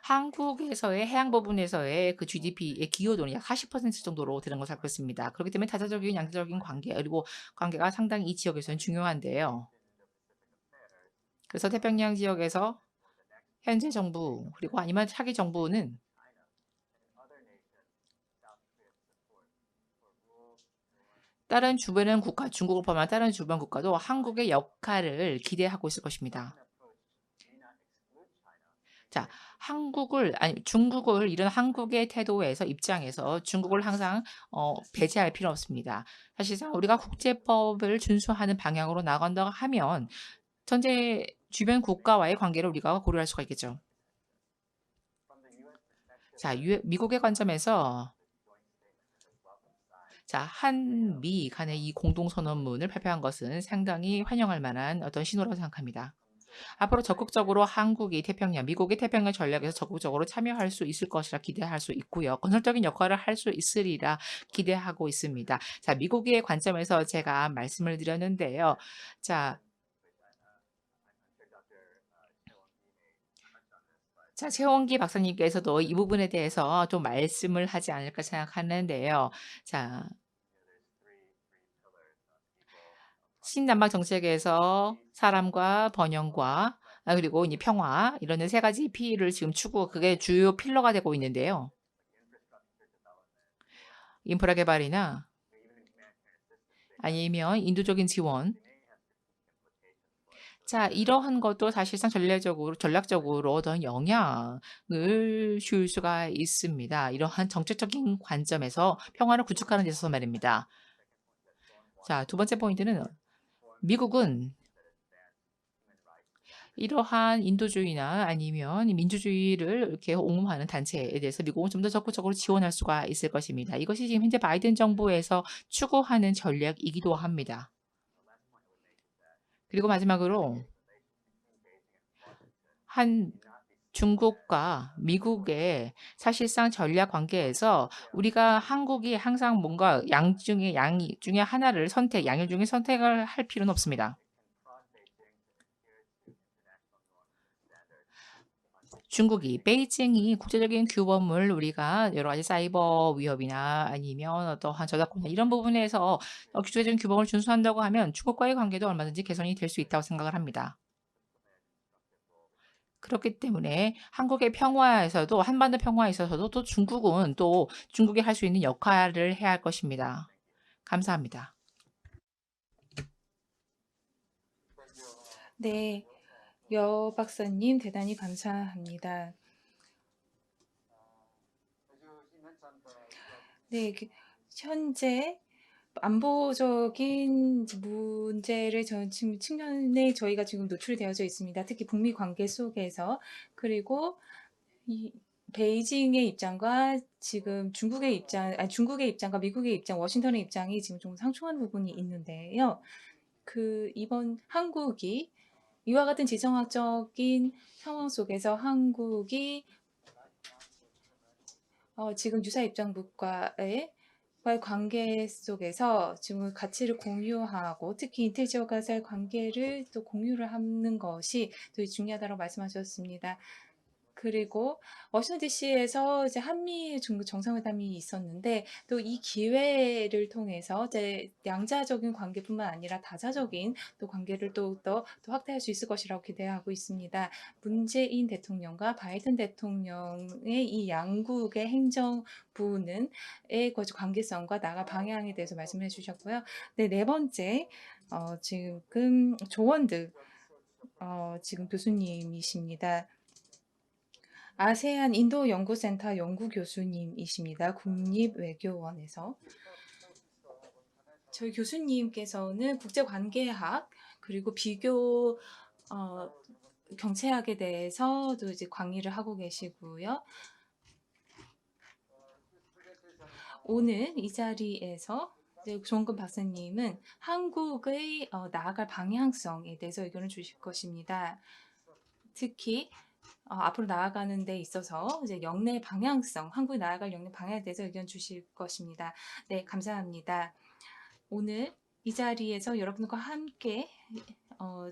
한국에서의 해양 부분에서의 그 GDP의 기여도는 약 40% 정도로 되는 것을 알고 있습니다. 그렇기 때문에 다자적인 양자적인 관계 그리고 관계가 상당히 이 지역에서는 중요한데요. 그래서 태평양 지역에서 현재 정부 그리고 아니면 차기 정부는 다른 주변 국가, 중국을 포함한 다른 주변 국가도 한국의 역할을 기대하고 있을 것입니다. 자, 중국을 이런 한국의 태도에서 입장에서 중국을 항상 배제할 필요 없습니다. 사실상 우리가 국제법을 준수하는 방향으로 나간다고 하면 전제 주변 국가와의 관계를 우리가 고려할 수가 있겠죠. 자, 미국의 관점에서 자, 한미 간의 이 공동선언문을 발표한 것은 상당히 환영할 만한 어떤 신호라고 생각합니다. 앞으로 적극적으로 미국의 태평양 전략에서 적극적으로 참여할 수 있을 것이라 기대할 수 있고요. 건설적인 역할을 할 수 있으리라 기대하고 있습니다. 자, 미국의 관점에서 제가 말씀을 드렸는데요. 자, 최원기 박사님께서도 이 부분에 대해서 좀 말씀을 하지 않을까 생각하는데요. 자, 신남방 정책에서 사람과 번영과 그리고 이제 평화 이런 세 가지 P를 지금 그게 주요 필러가 되고 있는데요. 인프라 개발이나 아니면 인도적인 지원. 자, 이러한 것도 사실상 전략적으로 어떤 영향을 줄 수가 있습니다. 이러한 정책적인 관점에서 평화를 구축하는 데 있어서 말입니다. 자, 두 번째 포인트는 미국은 이러한 인도주의나 아니면 민주주의를 이렇게 옹호하는 단체에 대해서 미국은 좀 더 적극적으로 지원할 수가 있을 것입니다. 이것이 지금 현재 바이든 정부에서 추구하는 전략이기도 합니다. 그리고 마지막으로 중국과 미국의 사실상 전략 관계에서 우리가 한국이 항상 뭔가 양 중에 하나를 양일 중에 선택을 할 필요는 없습니다. 베이징이 국제적인 규범을 우리가 여러 가지 사이버 위협이나 아니면 어떠한 저작권이나 이런 부분에서 국제적인 규범을 준수한다고 하면 중국과의 관계도 얼마든지 개선이 될 수 있다고 생각을 합니다. 그렇기 때문에 한반도 평화에 있어서도 또 중국이 할 수 있는 역할을 해야 할 것입니다. 감사합니다. 네, 여 박사님 대단히 감사합니다. 네, 현재 안보적인 문제를 지금 측면에 저희가 지금 노출되어져 있습니다. 특히 북미 관계 속에서. 그리고 이 베이징의 입장과 지금 중국의 입장과 미국의 입장, 워싱턴의 입장이 지금 좀 상충한 부분이 있는데요. 이번 한국이 이와 같은 지정학적인 상황 속에서 한국이 지금 유사 입장국과의 관계 속에서 지금 가치를 공유하고 특히 인텔지어가의 관계를 또 공유를 하는 것이 되게 중요하다고 말씀하셨습니다. 그리고 워싱턴 DC에서 이제 한미 정상회담이 있었는데 또 이 기회를 통해서 이제 양자적인 관계뿐만 아니라 다자적인 또 관계를 또 확대할 수 있을 것이라고 기대하고 있습니다. 문재인 대통령과 바이든 대통령의 이 양국의 행정부는 관계성과 나아갈 방향에 대해서 말씀해 주셨고요. 네, 네 번째 지금 조원드 지금 교수님이십니다. 아세안 인도 연구센터 연구교수님이십니다. 국립외교원에서. 저희 교수님께서는 국제관계학 그리고 비교 경제학에 대해서도 이제 강의를 하고 계시고요. 오늘 이 자리에서 조원근 박사님은 한국의 나아갈 방향성에 대해서 의견을 주실 것입니다. 특히 앞으로 나아가는 데 있어서 이제 한국이 나아갈 영내 방향에 대해서 의견 주실 것입니다. 네, 감사합니다. 오늘 이 자리에서 여러분들과 함께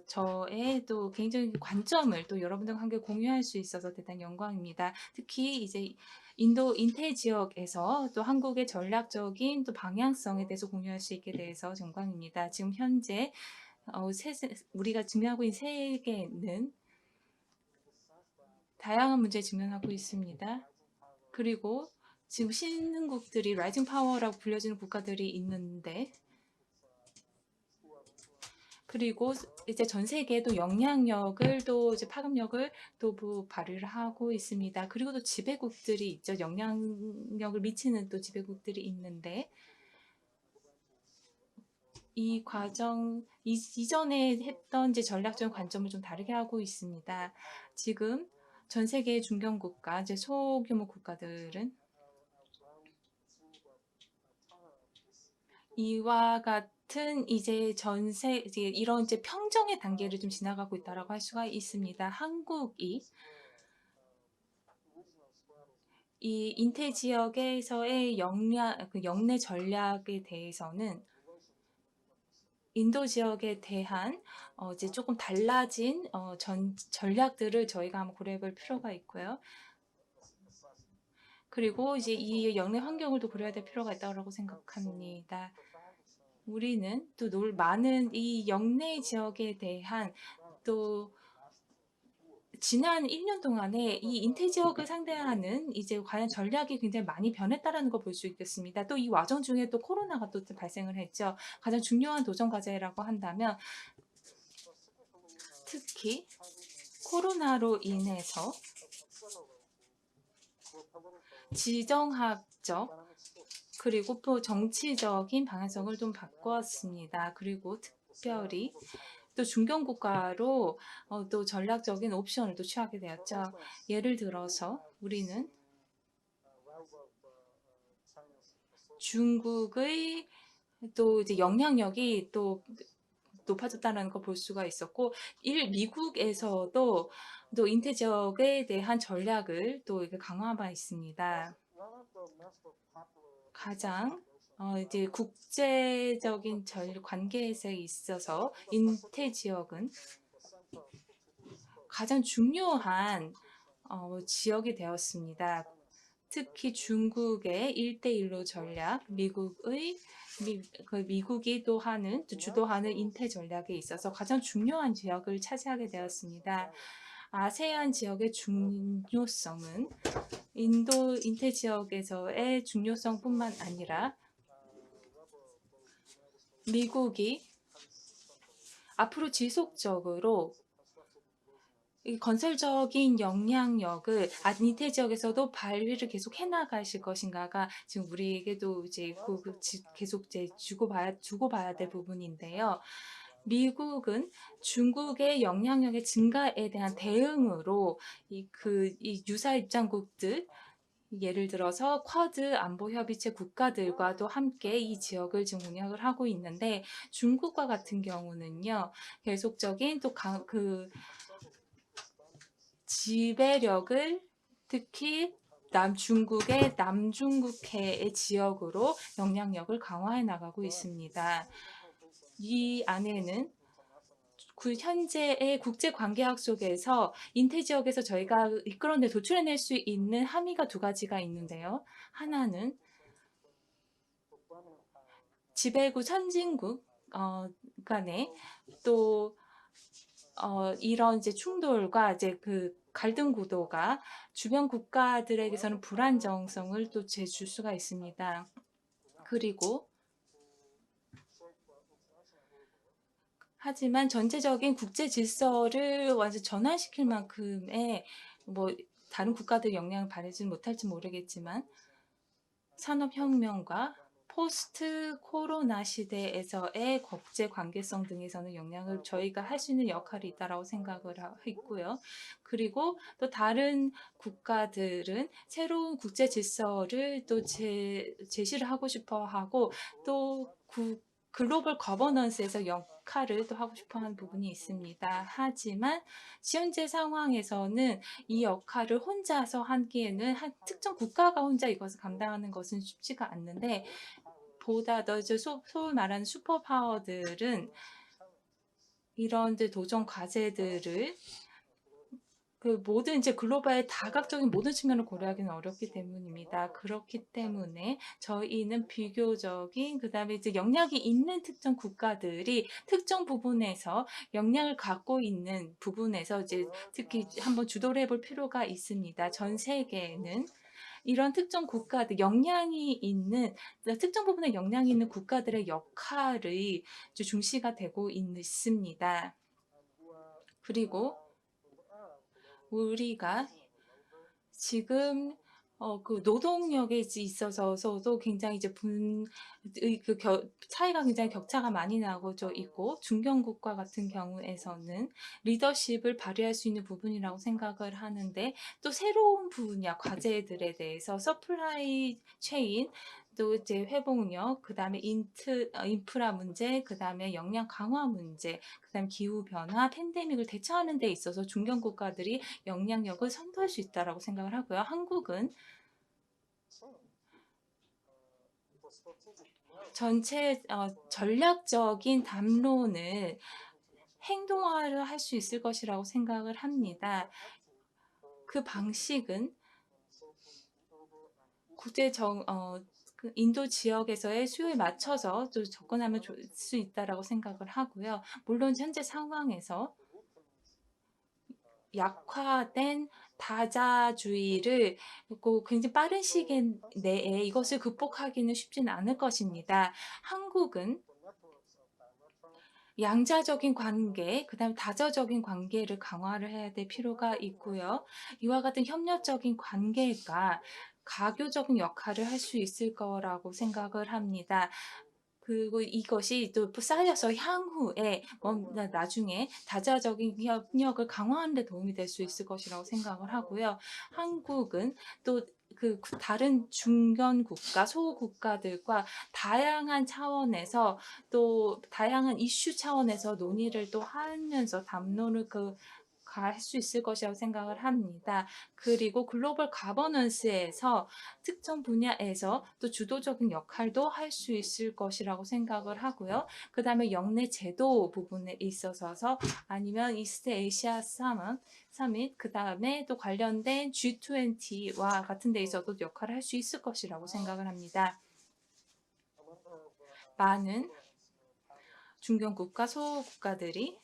저의 또 개인적인 관점을 또 여러분들과 함께 공유할 수 있어서 대단히 영광입니다. 특히 이제 인태 지역에서 또 한국의 전략적인 또 방향성에 대해서 공유할 수 있게 돼서 영광입니다. 지금 현재 우리가 직면하고 있는 세계는 다양한 문제에 직면하고 있습니다. 그리고 지금 신흥국들이 라이징 파워라고 불려지는 국가들이 있는데 그리고 이제 전 세계에 또 영향력을 또 이제 파급력을 또 발휘를 하고 있습니다. 그리고 또 지배국들이 있죠. 영향력을 미치는 또 지배국들이 있는데 이 과정 이전에 했던 이제 전략적인 관점을 좀 다르게 하고 있습니다. 지금 전 세계의 중견국가, 이제 소규모 국가들은 이와 같은 이제 이제 이런 이제 평정의 단계를 좀 지나가고 있다라고 할 수가 있습니다. 한국이 이 인태 지역에서의 영내 전략에 대해서는 인도 지역에 대한 이제 조금 달라진 전략들을 저희가 한번 고려해 볼 필요가 있고요. 그리고 이제 이 영내 환경을 또 고려해야 될 필요가 있다고 생각합니다. 우리는 또 많은 이 영내 지역에 대한 또 지난 1년 동안에 이 인태 지역을 상대하는 이제 과연 전략이 굉장히 많이 변했다라는 걸 볼 수 있겠습니다. 또 이 와중 중에 또 코로나가 또 발생을 했죠. 가장 중요한 도전 과제라고 한다면 특히 코로나로 인해서 지정학적 그리고 또 정치적인 방향성을 좀 바꿨습니다. 그리고 특별히 또 중견국가로 또 전략적인 옵션을 또 취하게 되었죠. 예를 들어서 우리는 중국의 또 이제 영향력이 또 높아졌다는 걸 볼 수가 있었고, 미국에서도 또 인태 지역에 대한 전략을 또 이렇게 강화한 바 있습니다. 가장 이제 국제적인 관계에 있어서 인태 지역은 가장 중요한 지역이 되었습니다. 특히 중국의 1대1로 전략, 미국이 또 주도하는 인태 전략에 있어서 가장 중요한 지역을 차지하게 되었습니다. 아세안 지역의 중요성은 인태 지역에서의 중요성뿐만 아니라 미국이 앞으로 지속적으로 이 건설적인 영향력을 인태 지역에서도 발휘를 계속 해나가실 것인가가 지금 우리에게도 이제 계속 이제 주고봐야 될 부분인데요. 미국은 중국의 영향력의 증가에 대한 대응으로 이 유사 입장국들 예를 들어서 쿼드 안보협의체 국가들과도 함께 이 지역을 지금 운영을 하고 있는데 중국과 같은 경우는요 계속적인 지배력을 특히 중국의 남중국해의 지역으로 영향력을 강화해 나가고 있습니다. 이 안에는 현재의 국제관계학 속에서 인태 지역에서 저희가 이끌어내 도출해낼 수 있는 함의가 두 가지가 있는데요. 하나는 지배국 선진국 간에 또 이런 이제 충돌과 이제 갈등 구도가 주변 국가들에게서는 불안정성을 또 줄 수가 있습니다. 그리고 하지만 전체적인 국제 질서를 완전 전환시킬 만큼의 다른 국가들 영향을 받지는 못할지 모르겠지만 산업혁명과 포스트 코로나 시대에서의 국제 관계성 등에서는 영향을 저희가 할 수 있는 역할이 있다라고 생각을 있고요. 그리고 또 다른 국가들은 새로운 국제 질서를 또 제시를 하고 싶어 하고 또 글로벌 거버넌스에서 역할을 또 하고 싶어 하는 부분이 있습니다. 하지만 현재 상황에서는 이 역할을 혼자서 하기에는 한 특정 국가가 혼자 이것을 감당하는 것은 쉽지가 않는데 보다 더 소위 말하는 슈퍼파워들은 이런 도전 과제들을 모든 이제 글로벌의 다각적인 모든 측면을 고려하기는 어렵기 때문입니다. 그렇기 때문에 저희는 비교적인 그다음에 이제 영향이 있는 특정 국가들이 특정 부분에서 영향을 갖고 있는 부분에서 이제 특히 한번 주도를 해볼 필요가 있습니다. 전 세계는 이런 특정 국가들 특정 부분에 영향이 있는 국가들의 역할이 중시가 되고 있습니다. 그리고 우리가 지금 노동력에 있어서도 굉장히 이제 차이가 굉장히 격차가 많이 나고 있고 중견국가 같은 경우에서는 리더십을 발휘할 수 있는 부분이라고 생각을 하는데 또 새로운 분야 과제들에 대해서 서플라이 체인 또 이제 회복력, 그다음에 인프라 문제, 그다음에 역량 강화 문제, 그다음 기후 변화, 팬데믹을 대처하는 데 있어서 중견 국가들이 영향력을 선도할 수 있다라고 생각을 하고요. 한국은 전체 전략적인 담론을 행동화를 할 수 있을 것이라고 생각을 합니다. 그 방식은 인도 지역에서의 수요에 맞춰서 또 접근하면 좋을 수 있다라고 생각을 하고요. 물론 현재 상황에서 약화된 다자주의를 굉장히 빠른 시간 내에 이것을 극복하기는 쉽지는 않을 것입니다. 한국은 양자적인 관계, 그다음에 다자적인 관계를 강화를 해야 될 필요가 있고요. 이와 같은 협력적인 관계가 가교적인 역할을 할 수 있을 거라고 생각을 합니다. 그리고 이것이 또 쌓여서 향후에 나중에 다자적인 협력을 강화하는 데 도움이 될 수 있을 것이라고 생각을 하고요. 한국은 또 다른 중견 국가, 소국가들과 다양한 차원에서 또 다양한 이슈 차원에서 논의를 또 하면서 담론을 할 수 있을 것이라고 생각을 합니다. 그리고 글로벌 가버넌스에서 특정 분야에서 또 주도적인 역할도 할 수 있을 것이라고 생각을 하고요. 그 다음에 영내 제도 부분에 있어서 아니면 이스트 에이시아 서밋, 그 다음에 또 관련된 G20와 같은 데 있어도 역할을 할 수 있을 것이라고 생각을 합니다. 많은 중견국가, 소국가들이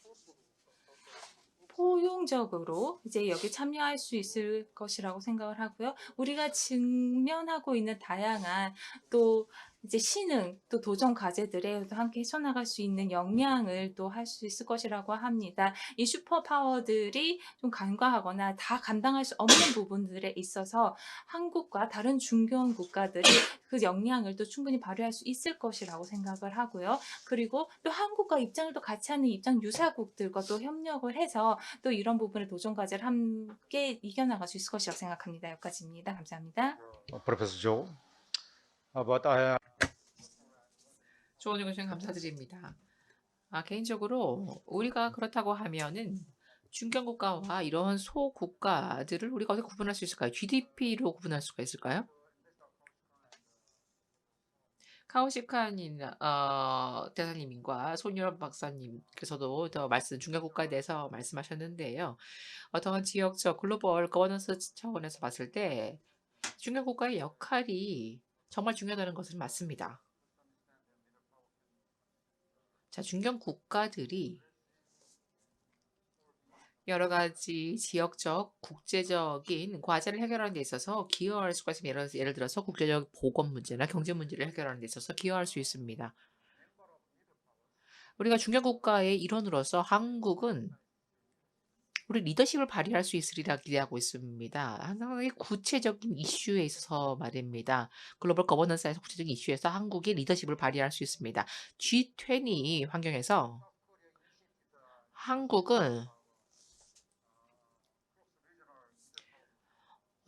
포용적으로 이제 여기 참여할 수 있을 것이라고 생각을 하고요. 우리가 직면하고 있는 다양한 또 이제 신흥 또 도전 과제들에도 함께 헤쳐나갈 수 있는 역량을 또 할 수 있을 것이라고 합니다. 이 슈퍼 파워들이 좀 간과하거나 다 감당할 수 없는 부분들에 있어서 한국과 다른 중견 국가들이 그 역량을 또 충분히 발휘할 수 있을 것이라고 생각을 하고요. 그리고 또 한국과 입장을 또 같이 하는 입장 유사국들과 또 협력을 해서 또 이런 부분의 도전 과제를 함께 이겨나갈 수 있을 것이라고 생각합니다. 여기까지입니다. 감사합니다. Professor Joe. But I 좋은 의견 감사드립니다. 개인적으로 우리가 그렇다고 하면은 중견국가와 이런 소국가들을 우리가 어떻게 구분할 수 있을까요? GDP로 구분할 수가 있을까요? 카오시칸인 대사님과 손유럽 박사님께서도 더 중견국가에 대해서 말씀하셨는데요. 어떤 지역적 글로벌 거버넌스 차원에서 봤을 때 중견국가의 역할이 정말 중요하다는 것은 맞습니다. 자, 중견국가들이 여러 가지 지역적, 국제적인 과제를 해결하는 데 있어서 기여할 수가 있습니다. 예를 들어서 국제적 보건 문제나 경제 문제를 해결하는 데 있어서 기여할 수 있습니다. 우리가 중견국가의 일원으로서 한국은 우리 리더십을 발휘할 수 있으리라 기대하고 있습니다. 하나의 구체적인 이슈에 있어서 말입니다. 글로벌 거버넌스에서 구체적인 이슈에서 한국이 리더십을 발휘할 수 있습니다. G20 환경에서 한국은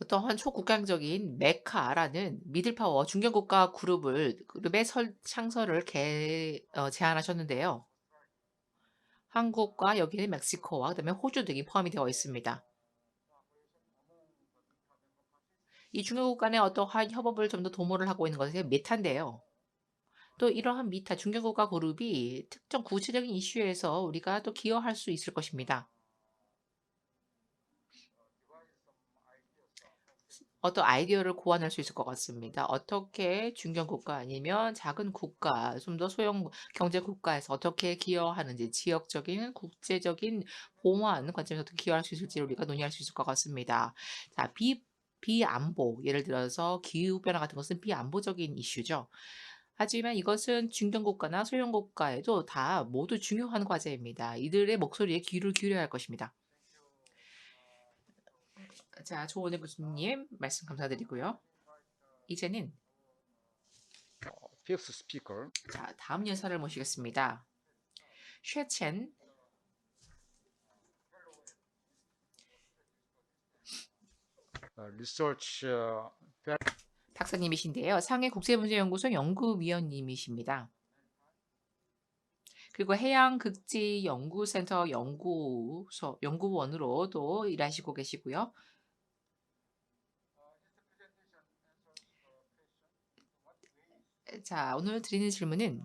어떠한 초국강적인 메카라는 미들파워 중견국가 그룹의 창설을 제안하셨는데요. 한국과 여기는 멕시코와 그다음에 호주 등이 포함이 되어 있습니다. 이 중견국 간의 어떠한 협업을 좀 더 도모를 하고 있는 것이 메타인데요. 또 이러한 미타 중견국가 그룹이 특정 구체적인 이슈에서 우리가 또 기여할 수 있을 것입니다. 어떤 아이디어를 고안할 수 있을 것 같습니다. 어떻게 중견국가 아니면 작은 국가, 좀 더 소형 경제 국가에서 어떻게 기여하는지 지역적인 국제적인 보완 관점에서 어떻게 기여할 수 있을지를 우리가 논의할 수 있을 것 같습니다. 자, 비안보, 예를 들어서 기후변화 같은 것은 비안보적인 이슈죠. 하지만 이것은 중견국가나 소형국가에도 다 모두 중요한 과제입니다. 이들의 목소리에 귀를 기울여야 할 것입니다. 자, 조원혜 교수님 말씀 감사드리고요. 이제는 fifth speaker. 자, 다음 연사를 모시겠습니다. 쉐첸 Research 박사님이신데요. 상해 국제문제연구소 연구위원님이십니다. 그리고 해양극지연구센터 연구원으로도 일하시고 계시고요. 자, 오늘 드리는 질문은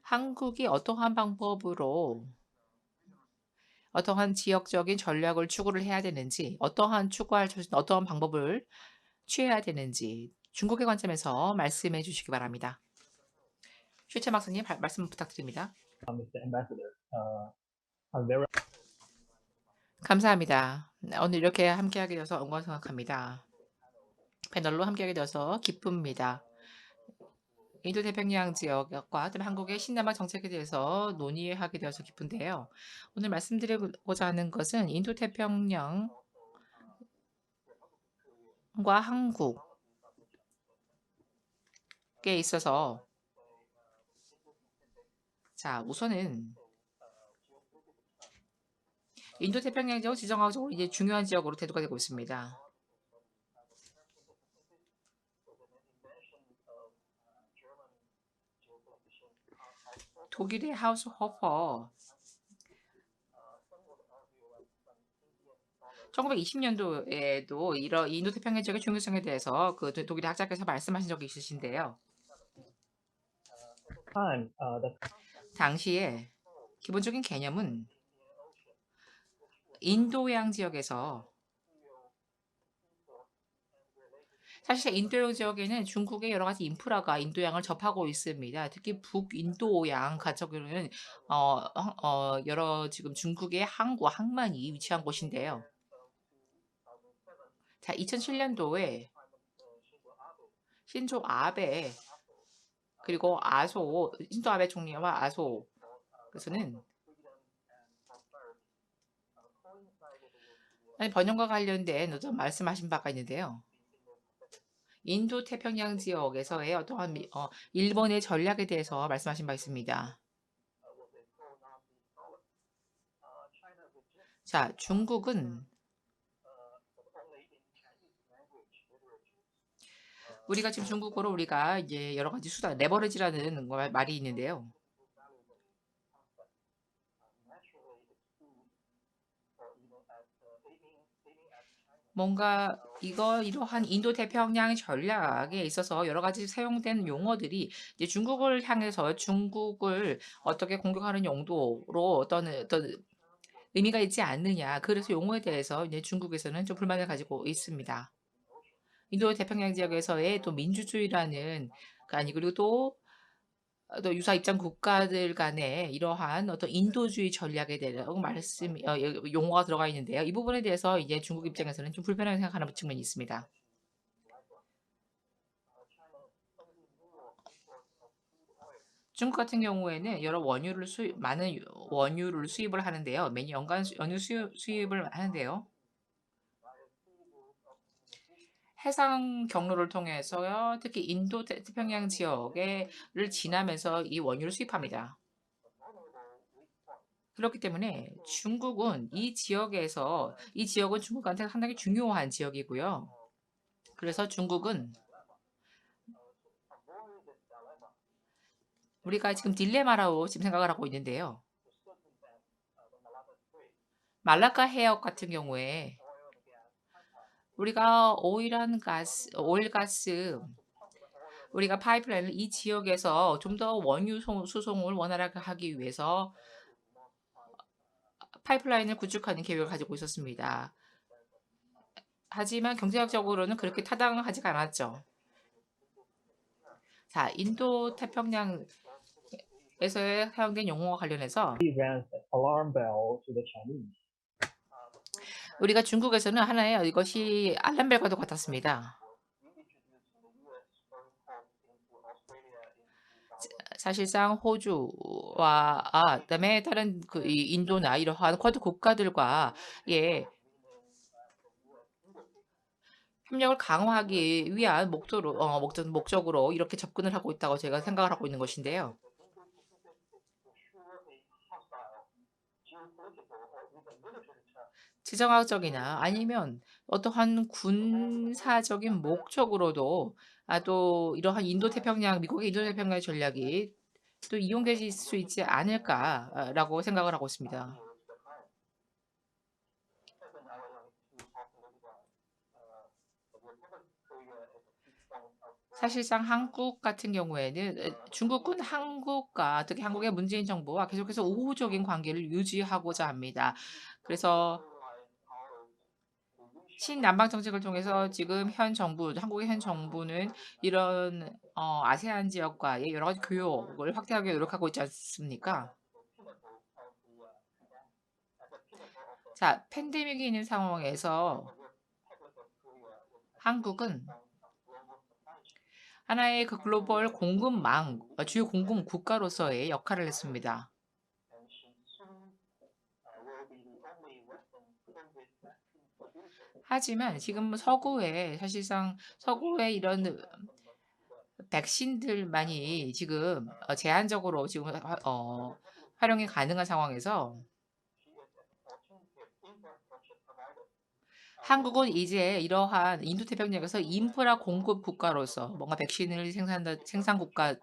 한국이 어떠한 방법으로 어떠한 지역적인 전략을 추구를 해야 되는지, 어떠한 방법을 취해야 되는지 중국의 관점에서 말씀해 주시기 바랍니다. 슈체 박사님 말씀 부탁드립니다. Mr. Ambassador. I'm very 감사합니다. 오늘 이렇게 함께하게 되어서 영광 생각합니다. 패널로 함께하게 되어서 기쁩니다. 인도 태평양 지역과 그다음에 한국의 신남아 정책에 대해서 논의하게 되어서 기쁜데요. 오늘 말씀드리고자 하는 것은 인도 태평양과 한국에 있어서 자, 우선은 인도 태평양 지역 지정학적으로 이제 중요한 지역으로 대두가 되고 있습니다. 독일의 하우스 호퍼 1920년도에도 이런 인도 태평양 지역의 중요성에 대해서 그 독일의 학자께서 말씀하신 적이 있으신데요. time that 당시에 기본적인 개념은 인도양 지역에서 사실 인도양 지역에는 중국의 여러 가지 인프라가 인도양을 접하고 있습니다. 특히 북인도양 가쪽에는 여러 지금 중국의 항만이 위치한 곳인데요. 자, 2007년도에 신조 아베 그리고 아소 신조 아베 총리와 아소 그래서는 번영과 관련된 어떤 말씀하신 바가 있는데요. 인도 태평양 지역에서의 어떠한 일본의 전략에 대해서 말씀하신 바 있습니다. 자, 중국은 우리가 지금 중국어로 우리가 이제 여러 가지 수단, 레버리지라는 말이 있는데요. 뭔가 이러한 인도 태평양 전략에 있어서 여러 가지 사용된 용어들이 이제 중국을 향해서 중국을 어떻게 공격하는 용도로 어떤 의미가 있지 않느냐. 그래서 용어에 대해서 이제 중국에서는 좀 불만을 가지고 있습니다. 인도 태평양 지역에서의 또 민주주의라는 그리고 또 유사 입장 국가들 간의 이러한 어떤 인도주의 전략에 대한 용어가 들어가 있는데요. 이 부분에 대해서 이제 중국 입장에서는 좀 불편하게 생각하는 측면이 있습니다. 중국 같은 경우에는 많은 원유를 수입을 하는데요. 매년 연간 연유 수입을 하는데요. 해상 경로를 통해서요. 특히 인도 태평양 지역을 지나면서 이 원유를 수입합니다. 그렇기 때문에 중국은 이 지역은 중국한테 상당히 중요한 지역이고요. 그래서 중국은 우리가 지금 딜레마라고 지금 생각을 하고 있는데요. 말라카 해역 같은 경우에 우리가 오일가스 우리가 파이프라인을 이 지역에서 좀 더 원유 수송을 원활하게 하기 위해서 파이프라인을 구축하는 계획을 가지고 있었습니다. 하지만 경제학적으로는 그렇게 타당하지가 않았죠. 자, 인도 태평양에서 사용된 용어와 관련해서 He rang the alarm bell to the Chinese. 우리가 중국에서는 하나의 이것이 알람벨과도 같았습니다. 사실상 호주와 그다음에 다른 이 인도나 이러한 쿼드 국가들과의 협력을 강화하기 위한 목적으로 이렇게 접근을 하고 있다고 제가 생각을 하고 있는 것인데요. 지정학적이나 아니면 어떠한 군사적인 목적으로도 또 이러한 미국의 인도 태평양 전략이 또 이용될 수 있지 않을까라고 생각을 하고 있습니다. 사실상 한국 같은 경우에는 중국은 한국과 특히 한국의 문재인 정부와 계속해서 우호적인 관계를 유지하고자 합니다. 그래서 친남방 정책을 통해서 지금 한국의 현 정부는 이런 아세안 지역과의 여러 가지 교역을 확대하기 노력하고 있지 않습니까? 자, 팬데믹이 있는 상황에서 한국은 하나의 글로벌 주요 공급 국가로서의 역할을 했습니다. 하지만 지금 사실상 서구의 이런 백신들만이 지금 제한적으로 지금 활용이 가능한 상황에서 한국은 이제 이러한 인도 태평양에서 인프라 공급 국가로서 뭔가 백신을 생산 국가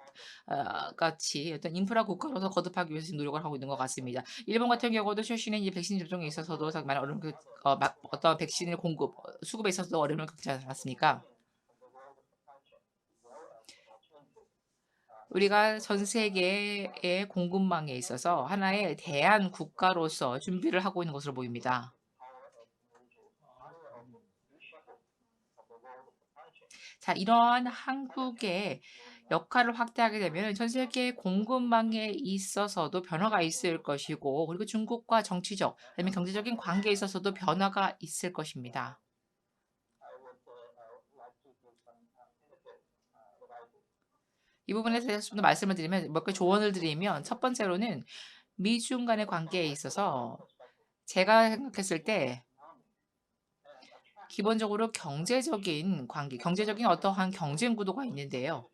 같이 어떤 인프라 국가로서 거듭하기 위해서 노력을 하고 있는 것 같습니다. 일본 같은 경우도 최신의 이 백신 접종에 있어서도 많은 어떤 백신을 수급에 있어서도 어려움을 겪지 않았습니까? 우리가 전 세계의 공급망에 있어서 하나의 대안 국가로서 준비를 하고 있는 것으로 보입니다. 자, 이러한 한국의 역할을 확대하게 되면 전 세계 공급망에 있어서도 변화가 있을 것이고 그리고 중국과 정치적 아니면 경제적인 관계에 있어서도 변화가 있을 것입니다. 이 부분에 대해서 좀 더 말씀을 드리면 몇 가지 조언을 드리면 첫 번째로는 미중 간의 관계에 있어서 제가 생각했을 때 기본적으로 경제적인 관계, 경제적인 어떠한 경쟁 구도가 있는데요.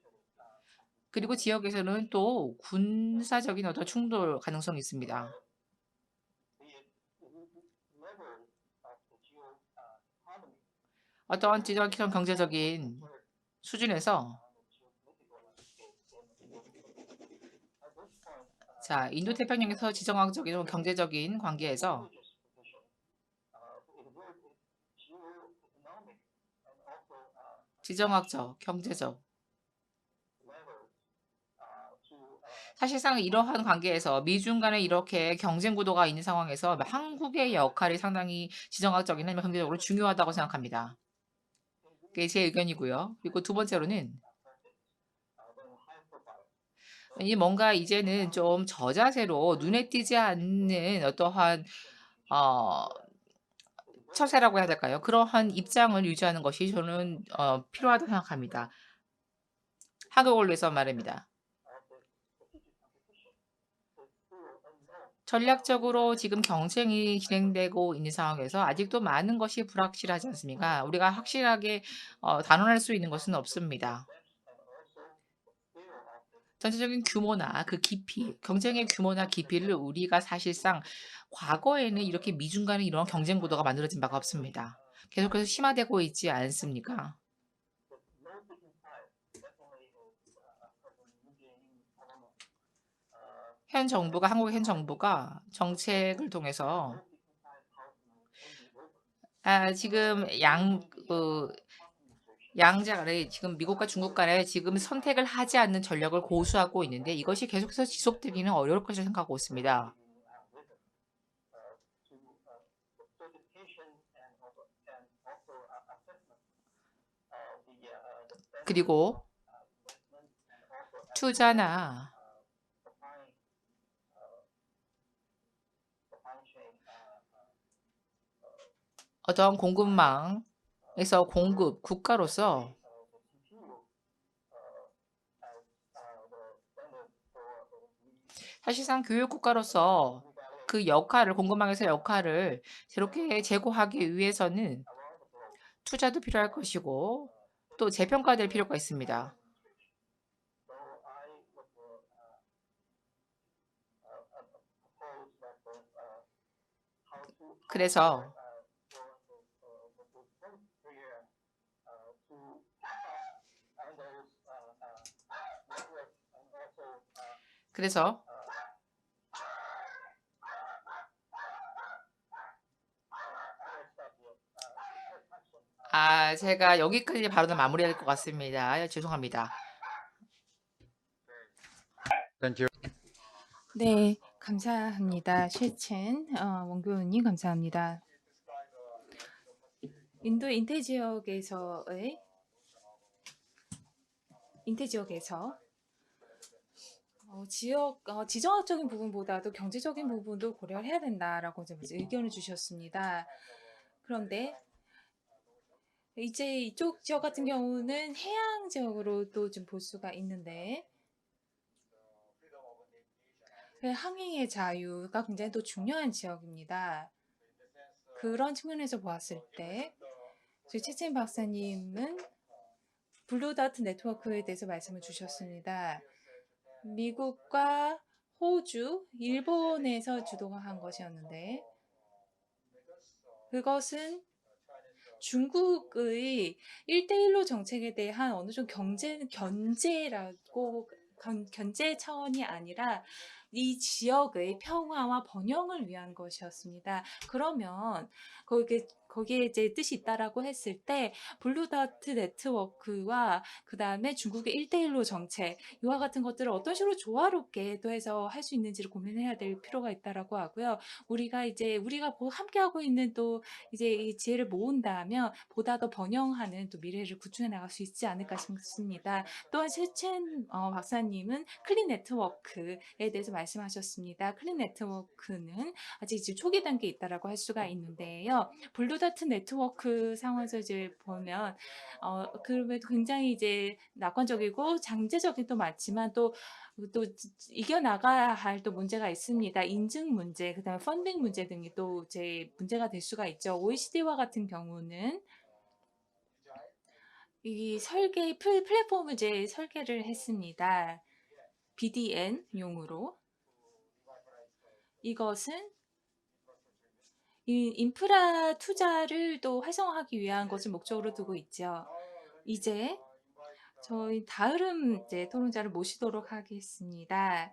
그리고 지역에서는 또 군사적인 어떤 충돌 가능성이 있습니다. 어떠한 지정학적 경제적인 수준에서 자, 인도태평양에서 지정학적인 경제적인 관계에서 지정학적, 경제적 사실상 이러한 관계에서 미중 간에 이렇게 경쟁 구도가 있는 상황에서 한국의 역할이 상당히 지정학적이나 아니면 경제적으로 중요하다고 생각합니다. 그게 제 의견이고요. 그리고 두 번째로는 이 뭔가 이제는 좀 저자세로 눈에 띄지 않는 어떠한 어, 처세라고 해야 될까요? 그러한 입장을 유지하는 것이 저는 필요하다고 생각합니다. 한국을 위해서 말입니다. 전략적으로 지금 경쟁이 진행되고 있는 상황에서 아직도 많은 것이 불확실하지 않습니까? 우리가 확실하게 단언할 수 있는 것은 없습니다. 전체적인 규모나 그 깊이, 경쟁의 규모나 깊이를 우리가 사실상 과거에는 이렇게 미중 간에 이런 경쟁 구도가 만들어진 바가 없습니다. 계속해서 심화되고 있지 않습니까? 현 정부가, 한국의 현 정부가 정책을 통해서 지금 양자 간에 지금 미국과 중국 간에 지금 선택을 하지 않는 전략을 고수하고 있는데 이것이 계속해서 지속되기는 어려울 것이라 생각하고 있습니다. 그리고 투자나 어떤 공급망에서 공급 국가로서 사실상 교육 국가로서 그 역할을 공급망에서 역할을 새롭게 제고하기 위해서는 투자도 필요할 것이고 또 재평가될 필요가 있습니다. 그래서 제가 여기까지 바로 마무리해야 될 것 같습니다. 죄송합니다. Thank you. 네, 감사합니다. 실첸 원교원님 감사합니다. 인도 인태 지역에서 지정학적인 부분보다도 경제적인 부분도 고려를 해야 된다라고 이제 의견을 주셨습니다. 그런데 이제 이쪽 지역 같은 경우는 해양 지역으로도 좀 볼 수가 있는데 항해의 자유가 굉장히 또 중요한 지역입니다. 그런 측면에서 보았을 때 저희 채채인 박사님은 블루다트 네트워크에 대해서 말씀을 주셨습니다. 미국과 호주, 일본에서 주도가 한 것이었는데 그것은 중국의 1대1로 정책에 대한 어느 정도 견제 차원이 아니라 이 지역의 평화와 번영을 위한 것이었습니다. 그러면 거기에 이제 뜻이 있다라고 했을 때 블루다트 네트워크와 그 다음에 중국의 1대1로 정책 이와 같은 것들을 어떤 식으로 조화롭게 또 해서 할 수 있는지를 고민해야 될 필요가 있다라고 하고요. 우리가 함께하고 있는 또 이제 이 지혜를 모은다면 보다 더 번영하는 또 미래를 구축해 나갈 수 있지 않을까 싶습니다. 또한 실첸 박사님은 클린 네트워크에 대해서 말씀하셨습니다. 클린 네트워크는 아직 지금 초기 단계에 있다라고 할 수가 있는데요. 블루다트 같은 네트워크 상황에서 이제 보면 그럼에도 굉장히 이제 낙관적이고 장제적인 맞지만 또 이겨나가야 할 또 문제가 있습니다. 인증 문제, 그다음에 펀딩 문제 등이 또 이제 문제가 될 수가 있죠. OECD와 같은 경우는 이 플랫폼을 이제 설계를 했습니다. BDN용으로. 이것은 이 인프라 투자를 또 활성화하기 위한 것을 목적으로 두고 있죠. 이제 저희 다음 이제 토론자를 모시도록 하겠습니다.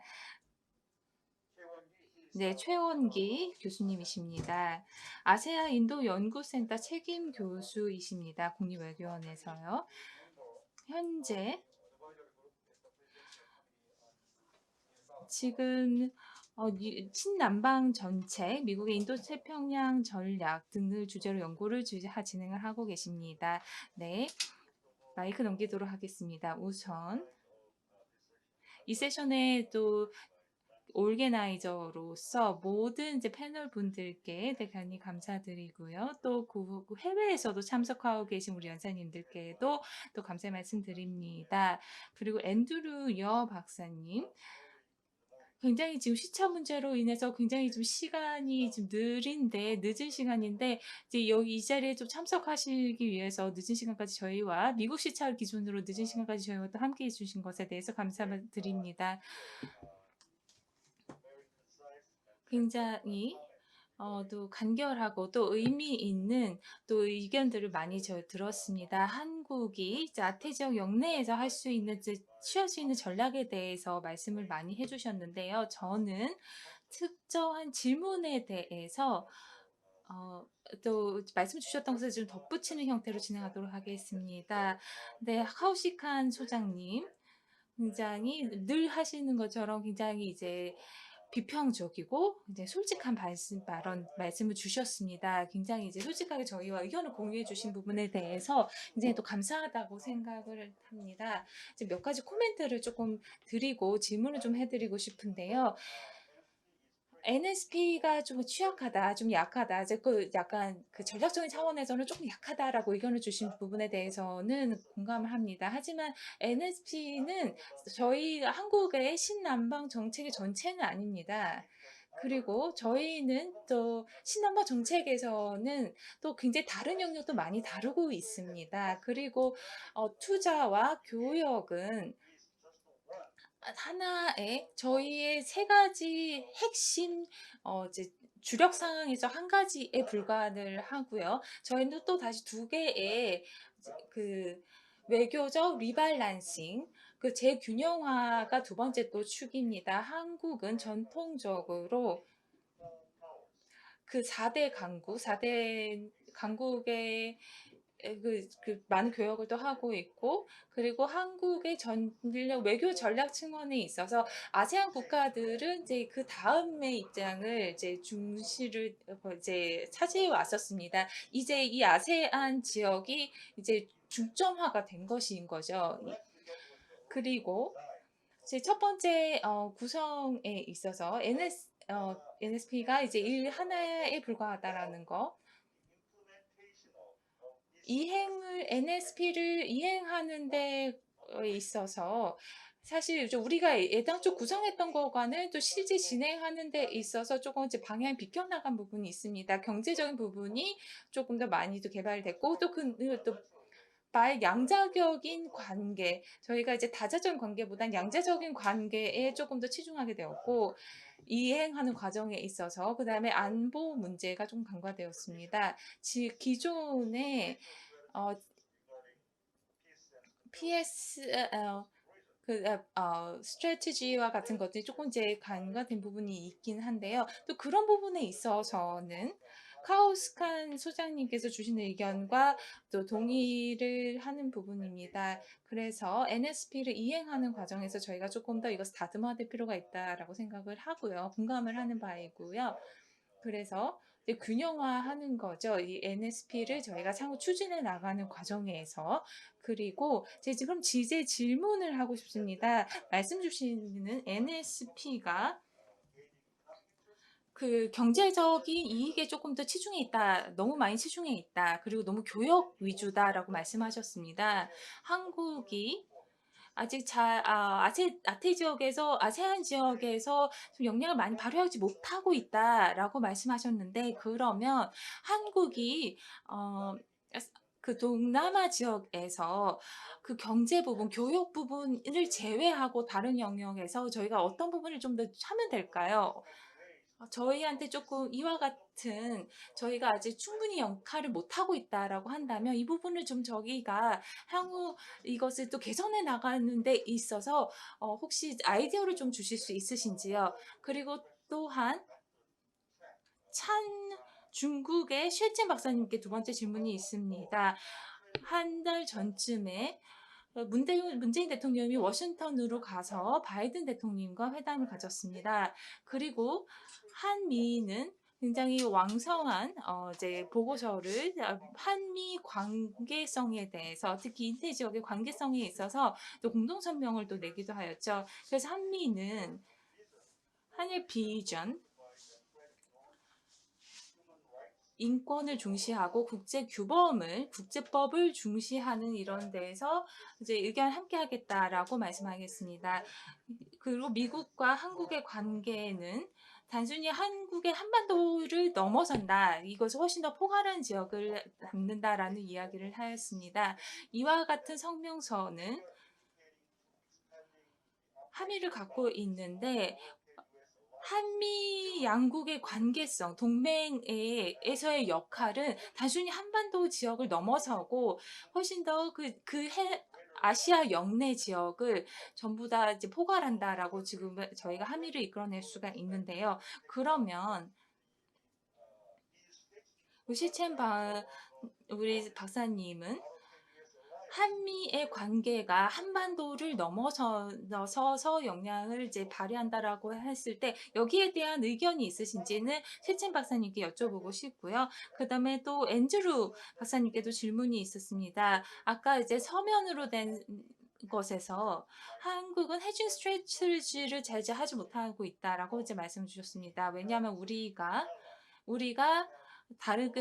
네, 최원기 교수님이십니다. 아세아 인도 연구센터 책임 교수이십니다. 국립외교원에서요. 현재 지금 신남방 정책, 미국의 인도 태평양 전략 등을 주제로 연구를 진행을 하고 계십니다. 네, 마이크 넘기도록 하겠습니다. 우선 이 세션에 또 올게나이저로서 모든 이제 패널 분들께 대단히 감사드리고요. 또 그 해외에서도 참석하고 계신 우리 연사님들께도 또 감사의 말씀 드립니다. 그리고 앤드루 여 박사님. 굉장히 지금 시차 문제로 인해서 굉장히 좀 시간이 좀 늦은 시간인데 이제 여기 이 자리에 좀 참석하시기 위해서 늦은 시간까지 저희와 미국 시차 기준으로 늦은 시간까지 저희와 또 함께 해주신 것에 대해서 감사드립니다. 굉장히 또 간결하고 또 의미 있는 또 의견들을 많이 들었습니다. 한국이 이제 아태 지역 영내에서 할 수 있는 취할 수 있는 전략에 대해서 말씀을 많이 해주셨는데요. 저는 특정한 질문에 대해서 또 말씀 주셨던 것을 좀 덧붙이는 형태로 진행하도록 하겠습니다. 네, 하우시칸 소장님 굉장히 늘 하시는 것처럼 굉장히 이제 비평적이고 이제 솔직한 말씀을 주셨습니다. 굉장히 이제 솔직하게 저희와 의견을 공유해 주신 부분에 대해서 굉장히 또 감사하다고 생각을 합니다. 이제 몇 가지 코멘트를 조금 드리고 질문을 좀 해드리고 싶은데요. NSP가 좀 취약하다, 좀 약하다, 이제 약간 그 전략적인 차원에서는 조금 약하다라고 의견을 주신 부분에 대해서는 공감을 합니다. 하지만 NSP는 저희 한국의 신남방 정책의 전체는 아닙니다. 그리고 저희는 또 신남방 정책에서는 또 굉장히 다른 영역도 많이 다루고 있습니다. 그리고 투자와 교역은 하나의 저희의 세 가지 핵심 이제 주력 상황에서 한 가지에 불과를 하고요. 저희는 또 다시 두 개의 그 외교적 리밸런싱, 그 재균형화가 두 번째 또 축입니다. 한국은 전통적으로 그 4대 강국, 4대 강국의 그 많은 교역을 또 하고 있고, 그리고 한국의 외교 전략 측면에 있어서 아세안 국가들은 이제 그 다음의 입장을 이제 중시를 이제 차지해 왔었습니다. 이제 이 아세안 지역이 이제 중점화가 된 것인 거죠. 그리고 제 첫 번째 구성에 있어서 NSP가 이제 일 하나에 불과하다라는 거. NSP를 이행하는 데 있어서 사실 우리가 애당초 구성했던 것과는 또 실제 진행하는 데 있어서 조금 이제 방향이 비껴나간 부분이 있습니다. 경제적인 부분이 조금 더 많이 또 개발됐고 또 양자적인 관계, 저희가 이제 다자적인 관계보단 양자적인 관계에 조금 더 치중하게 되었고, 이행하는 과정에 있어서 그 다음에 안보 문제가 좀 간과되었습니다. 기존의 스트래티지와 같은 것들이 조금 이제 간과된 부분이 있긴 한데요. 또 그런 부분에 있어서는 카우스칸 소장님께서 주신 의견과 또 동의를 하는 부분입니다. 그래서 NSP를 이행하는 과정에서 저희가 조금 더 이것을 다듬어야 될 필요가 있다라고 생각을 하고요. 공감을 하는 바이고요. 그래서 이제 균형화하는 거죠. 이 NSP를 저희가 향후 추진해 나가는 과정에서. 그리고 그럼 이제 질문을 하고 싶습니다. 말씀 주시는 NSP가 그 경제적인 이익에 조금 더 치중해 있다. 너무 많이 치중해 있다. 그리고 너무 교역 위주다라고 말씀하셨습니다. 한국이 아직 아태 지역에서 아세안 지역에서 좀 역량을 많이 발휘하지 못하고 있다라고 말씀하셨는데 그러면 한국이 어 그 동남아 지역에서 그 경제 부분, 교육 부분을 제외하고 다른 영역에서 저희가 어떤 부분을 좀 더 하면 될까요? 저희한테 조금 이와 같은 저희가 아직 충분히 역할을 못하고 있다라고 한다면 이 부분을 좀 저희가 향후 이것을 또 개선해 나가는 데 있어서 혹시 아이디어를 좀 주실 수 있으신지요? 그리고 또한 중국의 쉐첸 박사님께 두 번째 질문이 있습니다. 한 달 전쯤에 문재인 대통령이 워싱턴으로 가서 바이든 대통령과 회담을 가졌습니다. 그리고 한미는 굉장히 왕성한 이제 보고서를 한미 관계성에 대해서 특히 인태 지역의 관계성에 있어서 또 공동 성명을 또 내기도 하였죠. 그래서 한미는 한일 비전 인권을 중시하고 국제법을 중시하는 이런 데에서 이제 의견 함께 하겠다라고 말씀하겠습니다. 그리고 미국과 한국의 관계는 단순히 한국의 한반도를 넘어선다. 이것을 훨씬 더 포괄한 지역을 담는다라는 이야기를 하였습니다. 이와 같은 성명서는 함의를 갖고 있는데 한미 양국의 관계성, 동맹에서의 역할은 단순히 한반도 지역을 넘어서고 훨씬 더 아시아 영내 지역을 전부 다 이제 포괄한다라고 지금 저희가 함의를 이끌어낼 수가 있는데요. 그러면 우리 박사님은 한미의 관계가 한반도를 넘어서서 영향을 이제 발휘한다라고 했을 때 여기에 대한 의견이 있으신지는 셰첸 박사님께 여쭤보고 싶고요. 그다음에 또 앤드루 박사님께도 질문이 있었습니다. 아까 이제 서면으로 된 것에서 한국은 헤징 스트래티지를 제재하지 못하고 있다라고 이제 말씀 주셨습니다. 왜냐하면 우리가 다른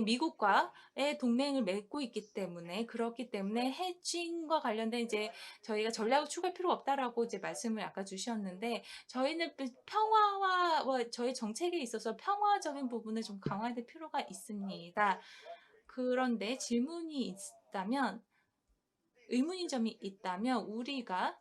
미국과의 동맹을 맺고 있기 때문에 그렇기 때문에 해칭과 관련된 이제 저희가 전략을 추구할 필요가 없다라고 이제 말씀을 아까 주셨는데 저희는 평화와 저희 정책에 있어서 평화적인 부분을 좀 강화할 필요가 있습니다. 그런데 의문인 점이 있다면 우리가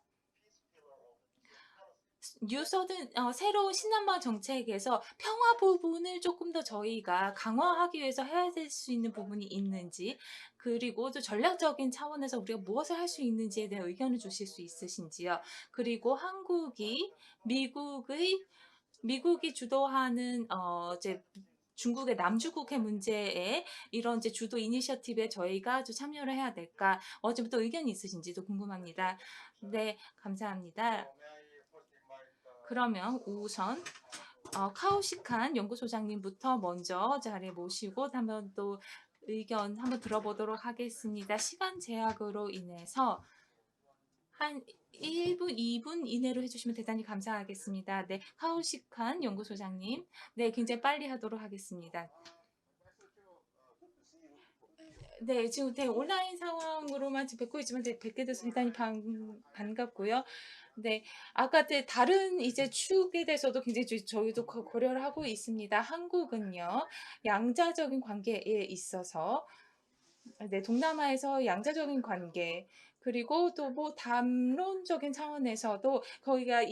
새로운 신남방 정책에서 평화 부분을 조금 더 저희가 강화하기 위해서 해야 될 수 있는 부분이 있는지 그리고 또 전략적인 차원에서 우리가 무엇을 할 수 있는지에 대한 의견을 주실 수 있으신지요. 그리고 미국이 주도하는 이제 중국의 남주국해 문제에 이런 이제 주도 이니셔티브에 저희가 좀 참여를 해야 될까? 좀 또 의견이 있으신지도 궁금합니다. 네, 감사합니다. 그러면 우선 카오시칸 연구소장님부터 먼저 자리에 모시고 한번 또 의견 한번 들어보도록 하겠습니다. 시간 제약으로 인해서 한 1분, 2분 이내로 해주시면 대단히 감사하겠습니다. 네, 카오시칸 연구소장님. 네, 굉장히 빨리 하도록 하겠습니다. 네, 지금 온라인 상황으로만 지금 뵙고 있지만 뵙게 돼서 대단히 반갑고요. 네, 아까 다른 이제 축에 대해서도 굉장히 저희도 고려를 하고 있습니다. 한국은요, 양자적인 관계에 있어서 네, 동남아에서 양자적인 관계 그리고 또 뭐 담론적인 차원에서도 거기가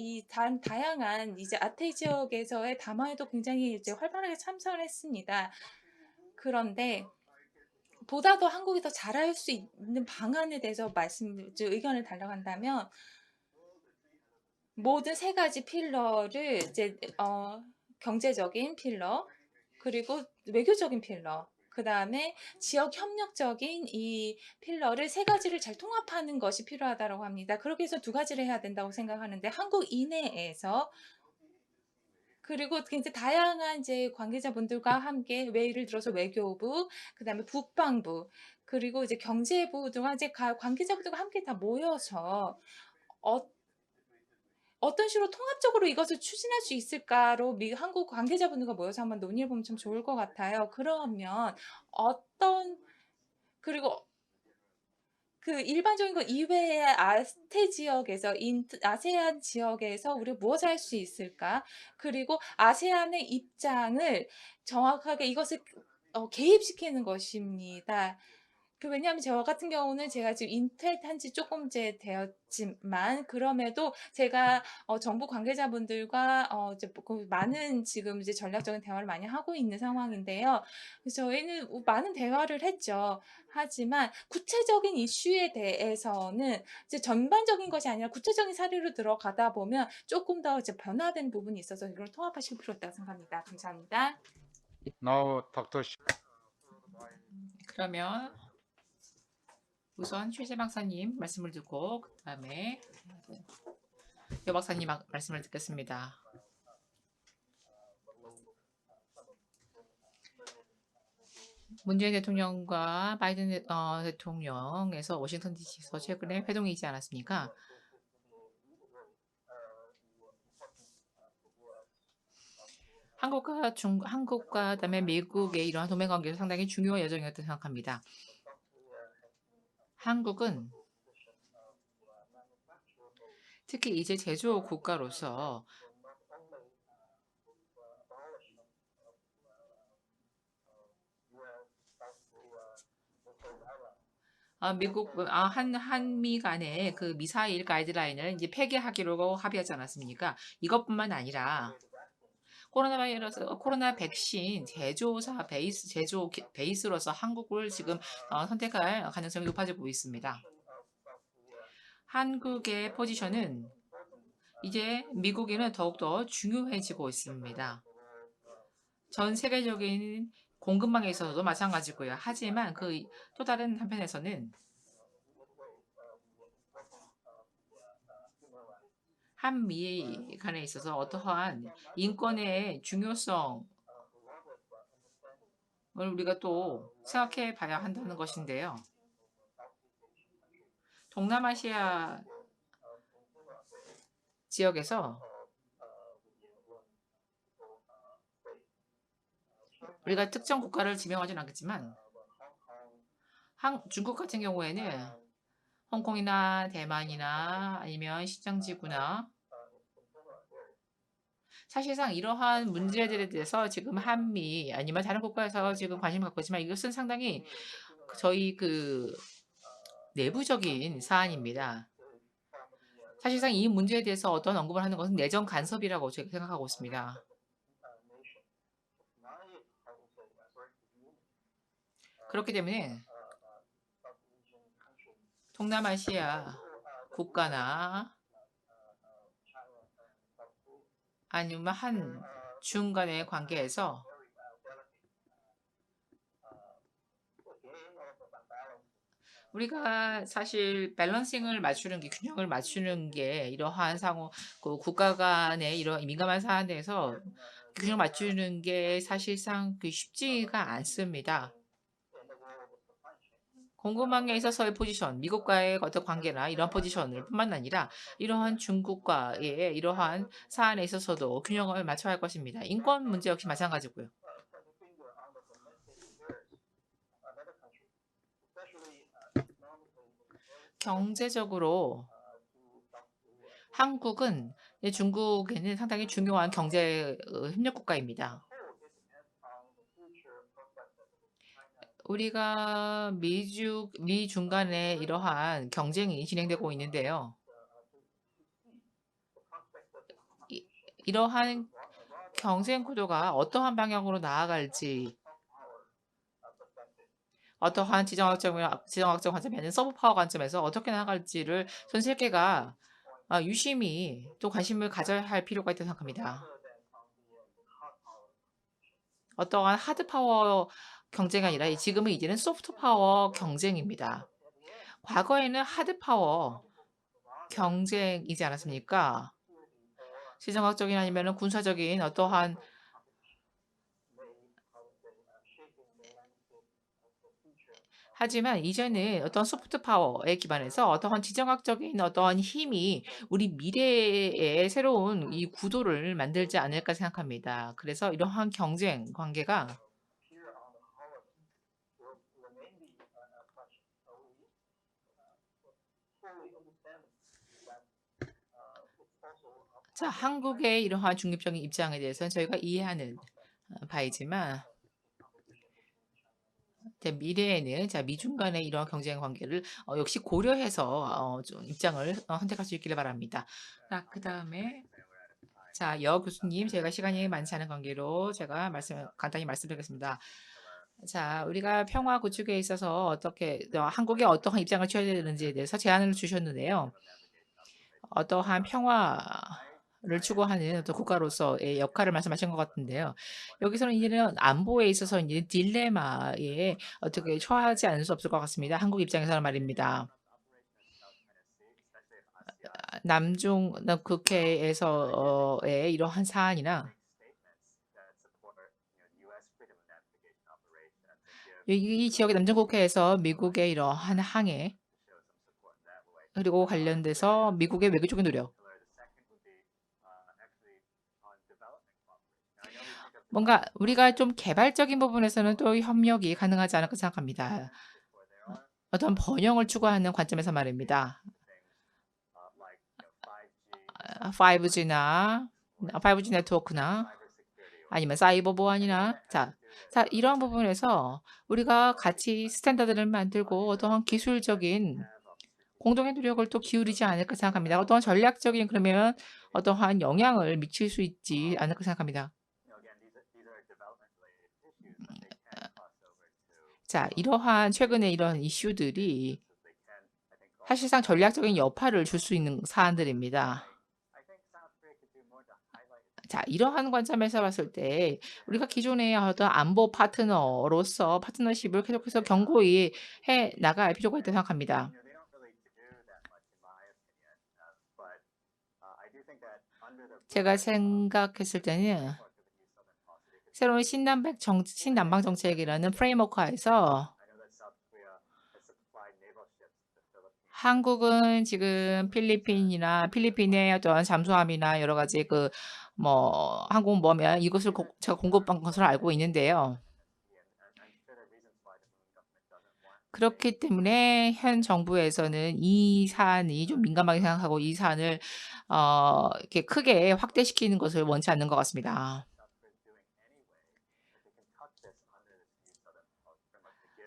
다양한 이제 아태 지역에서의 담화에도 굉장히 이제 활발하게 참석을 했습니다. 그런데 보다 더 한국이 더 잘할 수 있는 방안에 대해서 의견을 달라고 한다면 모든 세 가지 필러를 이제 경제적인 필러 그리고 외교적인 필러 그다음에 지역 협력적인 이 필러를 세 가지를 잘 통합하는 것이 필요하다고 합니다. 그렇게 해서 두 가지를 해야 된다고 생각하는데 한국 이내에서 그리고 굉장히 다양한 이제 관계자분들과 함께 예를 들어서 외교부, 그다음에 국방부, 그리고 이제 경제부 등과 이제 관계자분들과 함께 다 모여서 어떤 식으로 통합적으로 이것을 추진할 수 있을까로 한국 관계자분들과 모여서 한번 논의해 보면 참 좋을 것 같아요. 그러면 그리고 그 일반적인 것 이외의 아스테 지역에서 아세안 지역에서 우리가 무엇을 할 수 있을까? 그리고 아세안의 입장을 정확하게 이것을 개입시키는 것입니다. 왜냐하면 저 같은 경우는 제가 지금 은퇴한 지 조금 이제 되었지만 그럼에도 제가 정부 관계자분들과 이제 많은 지금 이제 전략적인 대화를 많이 하고 있는 상황인데요. 그래서 저희는 많은 대화를 했죠. 하지만 구체적인 이슈에 대해서는 이제 전반적인 것이 아니라 구체적인 사례로 들어가다 보면 조금 더 이제 변화된 부분이 있어서 이걸 통합하실 필요가 있다고 생각합니다. 감사합니다. Now, Dr. 그러면 우선 최재 박사님 말씀을 듣고 그다음에 여 박사님 말씀을 듣겠습니다. 문재인 대통령과 바이든 대통령에서 워싱턴 DC에서 최근에 회동이 있지 않았습니까? 한국과 그다음에 미국의 이러한 동맹 관계도 상당히 중요한 여정이었다고 생각합니다. 한국은 특히 이제 제조 국가로서 한미 간의 그 미사일 가이드라인을 이제 폐기하기로 합의하지 않았습니까? 이것뿐만 아니라 코로나 백신 제조사 베이스로서 한국을 지금 선택할 가능성이 높아지고 있습니다. 한국의 포지션은 이제 미국에는 더욱더 중요해지고 있습니다. 전 세계적인 공급망에 있어서도 마찬가지고요. 하지만 그 또 다른 한편에서는 한미 간에 있어서 어떠한 인권의 중요성을 우리가 또 생각해 봐야 한다는 것인데요. 동남아시아 지역에서 우리가 특정 국가를 지명하지는 않겠지만 중국 같은 경우에는 홍콩이나 대만이나 아니면 신장지구나 사실상 이러한 문제들에 대해서 지금 한미 아니면 다른 국가에서 지금 관심을 갖고 있지만 이것은 상당히 저희 그 내부적인 사안입니다. 사실상 이 문제에 대해서 어떤 언급을 하는 것은 내정 간섭이라고 제가 생각하고 있습니다. 그렇기 때문에 동남아시아 국가나 아니면 한중 간의 관계에서 우리가 사실 밸런싱을 맞추는 게 균형을 맞추는 게 이러한 그 국가 간의 이런 민감한 사안에서 균형 맞추는 게 사실상 쉽지가 않습니다. 공급망에 있어서의 포지션, 미국과의 어떤 관계나 이런 포지션을 뿐만 아니라 이러한 중국과의 이러한 사안에 있어서도 균형을 맞춰야 할 것입니다. 인권 문제 역시 마찬가지고요. 경제적으로 한국은 중국에는 상당히 중요한 경제 협력 국가입니다. 우리가 미중 간에 이러한 경쟁이 진행되고 있는데요. 이러한 경쟁 구도가 어떠한 방향으로 나아갈지 어떠한 지정학적 관점에는 서브 파워 관점에서 어떻게 나아갈지를 전 세계가 유심히 또 관심을 가져야 할 필요가 있다고 생각합니다. 어떠한 하드 파워 경쟁이 아니라 지금은 이제는 소프트 파워 경쟁입니다. 과거에는 하드 파워 경쟁이지 않았습니까? 지정학적인 아니면 군사적인 어떠한 하지만 이제는 어떤 소프트 파워에 기반해서 어떠한 지정학적인 어떠한 힘이 우리 미래의 새로운 이 구도를 만들지 않을까 생각합니다. 그래서 이러한 경쟁 관계가 appear on the horizon will remain a question. So we fully understand that it's also a 자, 한국의 이러한 중립적인 입장에 대해서는 저희가 이해하는 바이지만 자, 미래에는 자, 미중 간의 이런 경쟁 관계를 역시 고려해서 좀 입장을 선택할 수 있기를 바랍니다. 자, 그다음에 자, 여 교수님, 제가 시간이 많지 않은 관계로 제가 간단히 말씀드리겠습니다. 자, 우리가 평화 구축에 있어서 어떻게 한국이 어떠한 입장을 취해야 되는지에 대해서 제안을 주셨는데요. 어떠한 평화를 추구하는 어떤 국가로서의 역할을 말씀하신 것 같은데요. 여기서는 이제는 안보에 있어서 이제 딜레마에 어떻게 처하지 않을 수 없을 것 같습니다. 한국 입장에서는 말입니다. 남중 국회에서의 이러한 사안이나 이 지역의 남중국해에서 미국의 이러한 항해 그리고 관련돼서 미국의 외교적인 노력 뭔가 우리가 좀 개발적인 부분에서는 또 협력이 가능하지 않을까 생각합니다. 어떤 번영을 추구하는 관점에서 말입니다. 5G 네트워크나 아니면 사이버 보안이나 자, 이런 부분에서 우리가 같이 스탠다드를 만들고 어떠한 기술적인 공동의 노력을 또 기울이지 않을까 생각합니다. 어떠한 전략적인 그러면 어떠한 영향을 미칠 수 있지 않을까 생각합니다. 자, 이러한 최근에 이런 이슈들이 사실상 전략적인 여파를 줄 수 있는 사안들입니다. 자, 이러한 관점에서 봤을 때 우리가 기존의 어떤 안보 파트너로서 파트너십을 계속해서 견고히 해 나갈 필요가 있다고 생각합니다. 제가 생각했을 때는 새로운 신남방 정책이라는 프레임워크 하에서 한국은 지금 필리핀의 어떤 잠수함이나 여러 가지 항공모함이나 이것을 제가 공급한 것으로 알고 있는데요. 그렇기 때문에 현 정부에서는 이 사안이 좀 민감하게 생각하고 이 사안을 이렇게 크게 확대시키는 것을 원치 않는 것 같습니다.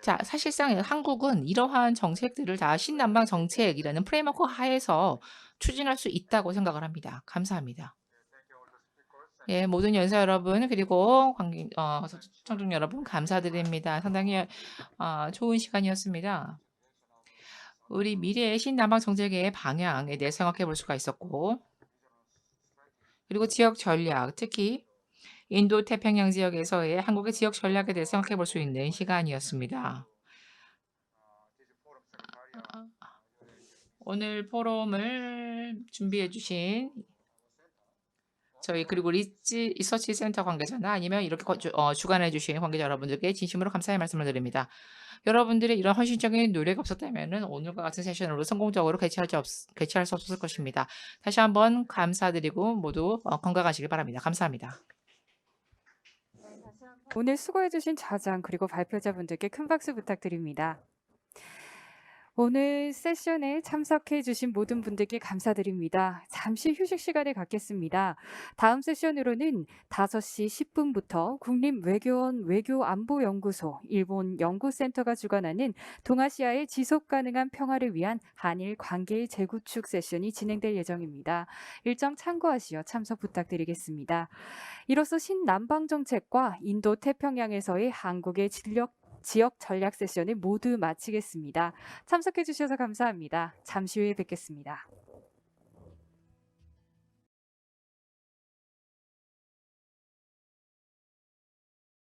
자, 사실상 한국은 이러한 정책들을 다 신남방 정책이라는 프레임워크 하에서 추진할 수 있다고 생각을 합니다. 감사합니다. 예, 모든 연사 여러분 그리고 시청자 여러분 감사드립니다. 상당히 좋은 시간이었습니다. 우리 미래의 신남방 정책의 방향에 대해 생각해 볼 수가 있었고 그리고 지역 전략, 특히 인도 태평양 지역에서의 한국의 지역 전략에 대해 생각해 볼 수 있는 시간이었습니다. 오늘 포럼을 준비해 주신 저희 그리고 리서치 센터 관계자나 아니면 이렇게 주관해 주신 관계자 여러분들께 진심으로 감사의 말씀을 드립니다. 여러분들의 이런 헌신적인 노력이 없었다면 오늘과 같은 세션으로 성공적으로 개최할 수 없었을 것입니다. 다시 한번 감사드리고 모두 건강하시길 바랍니다. 감사합니다. 오늘 수고해주신 자장 그리고 발표자분들께 큰 박수 부탁드립니다. 오늘 세션에 참석해주신 모든 분들께 감사드립니다. 잠시 휴식 시간을 갖겠습니다. 다음 세션으로는 5시 10분부터 국립외교원 외교안보연구소 일본 연구센터가 주관하는 동아시아의 지속가능한 평화를 위한 한일 관계의 재구축 세션이 진행될 예정입니다. 일정 참고하시어 참석 부탁드리겠습니다. 이로써 신남방 정책과 인도 태평양에서의 한국의 지역 전략 세션을 모두 마치겠습니다. 참석해 주셔서 감사합니다. 잠시 후에 뵙겠습니다.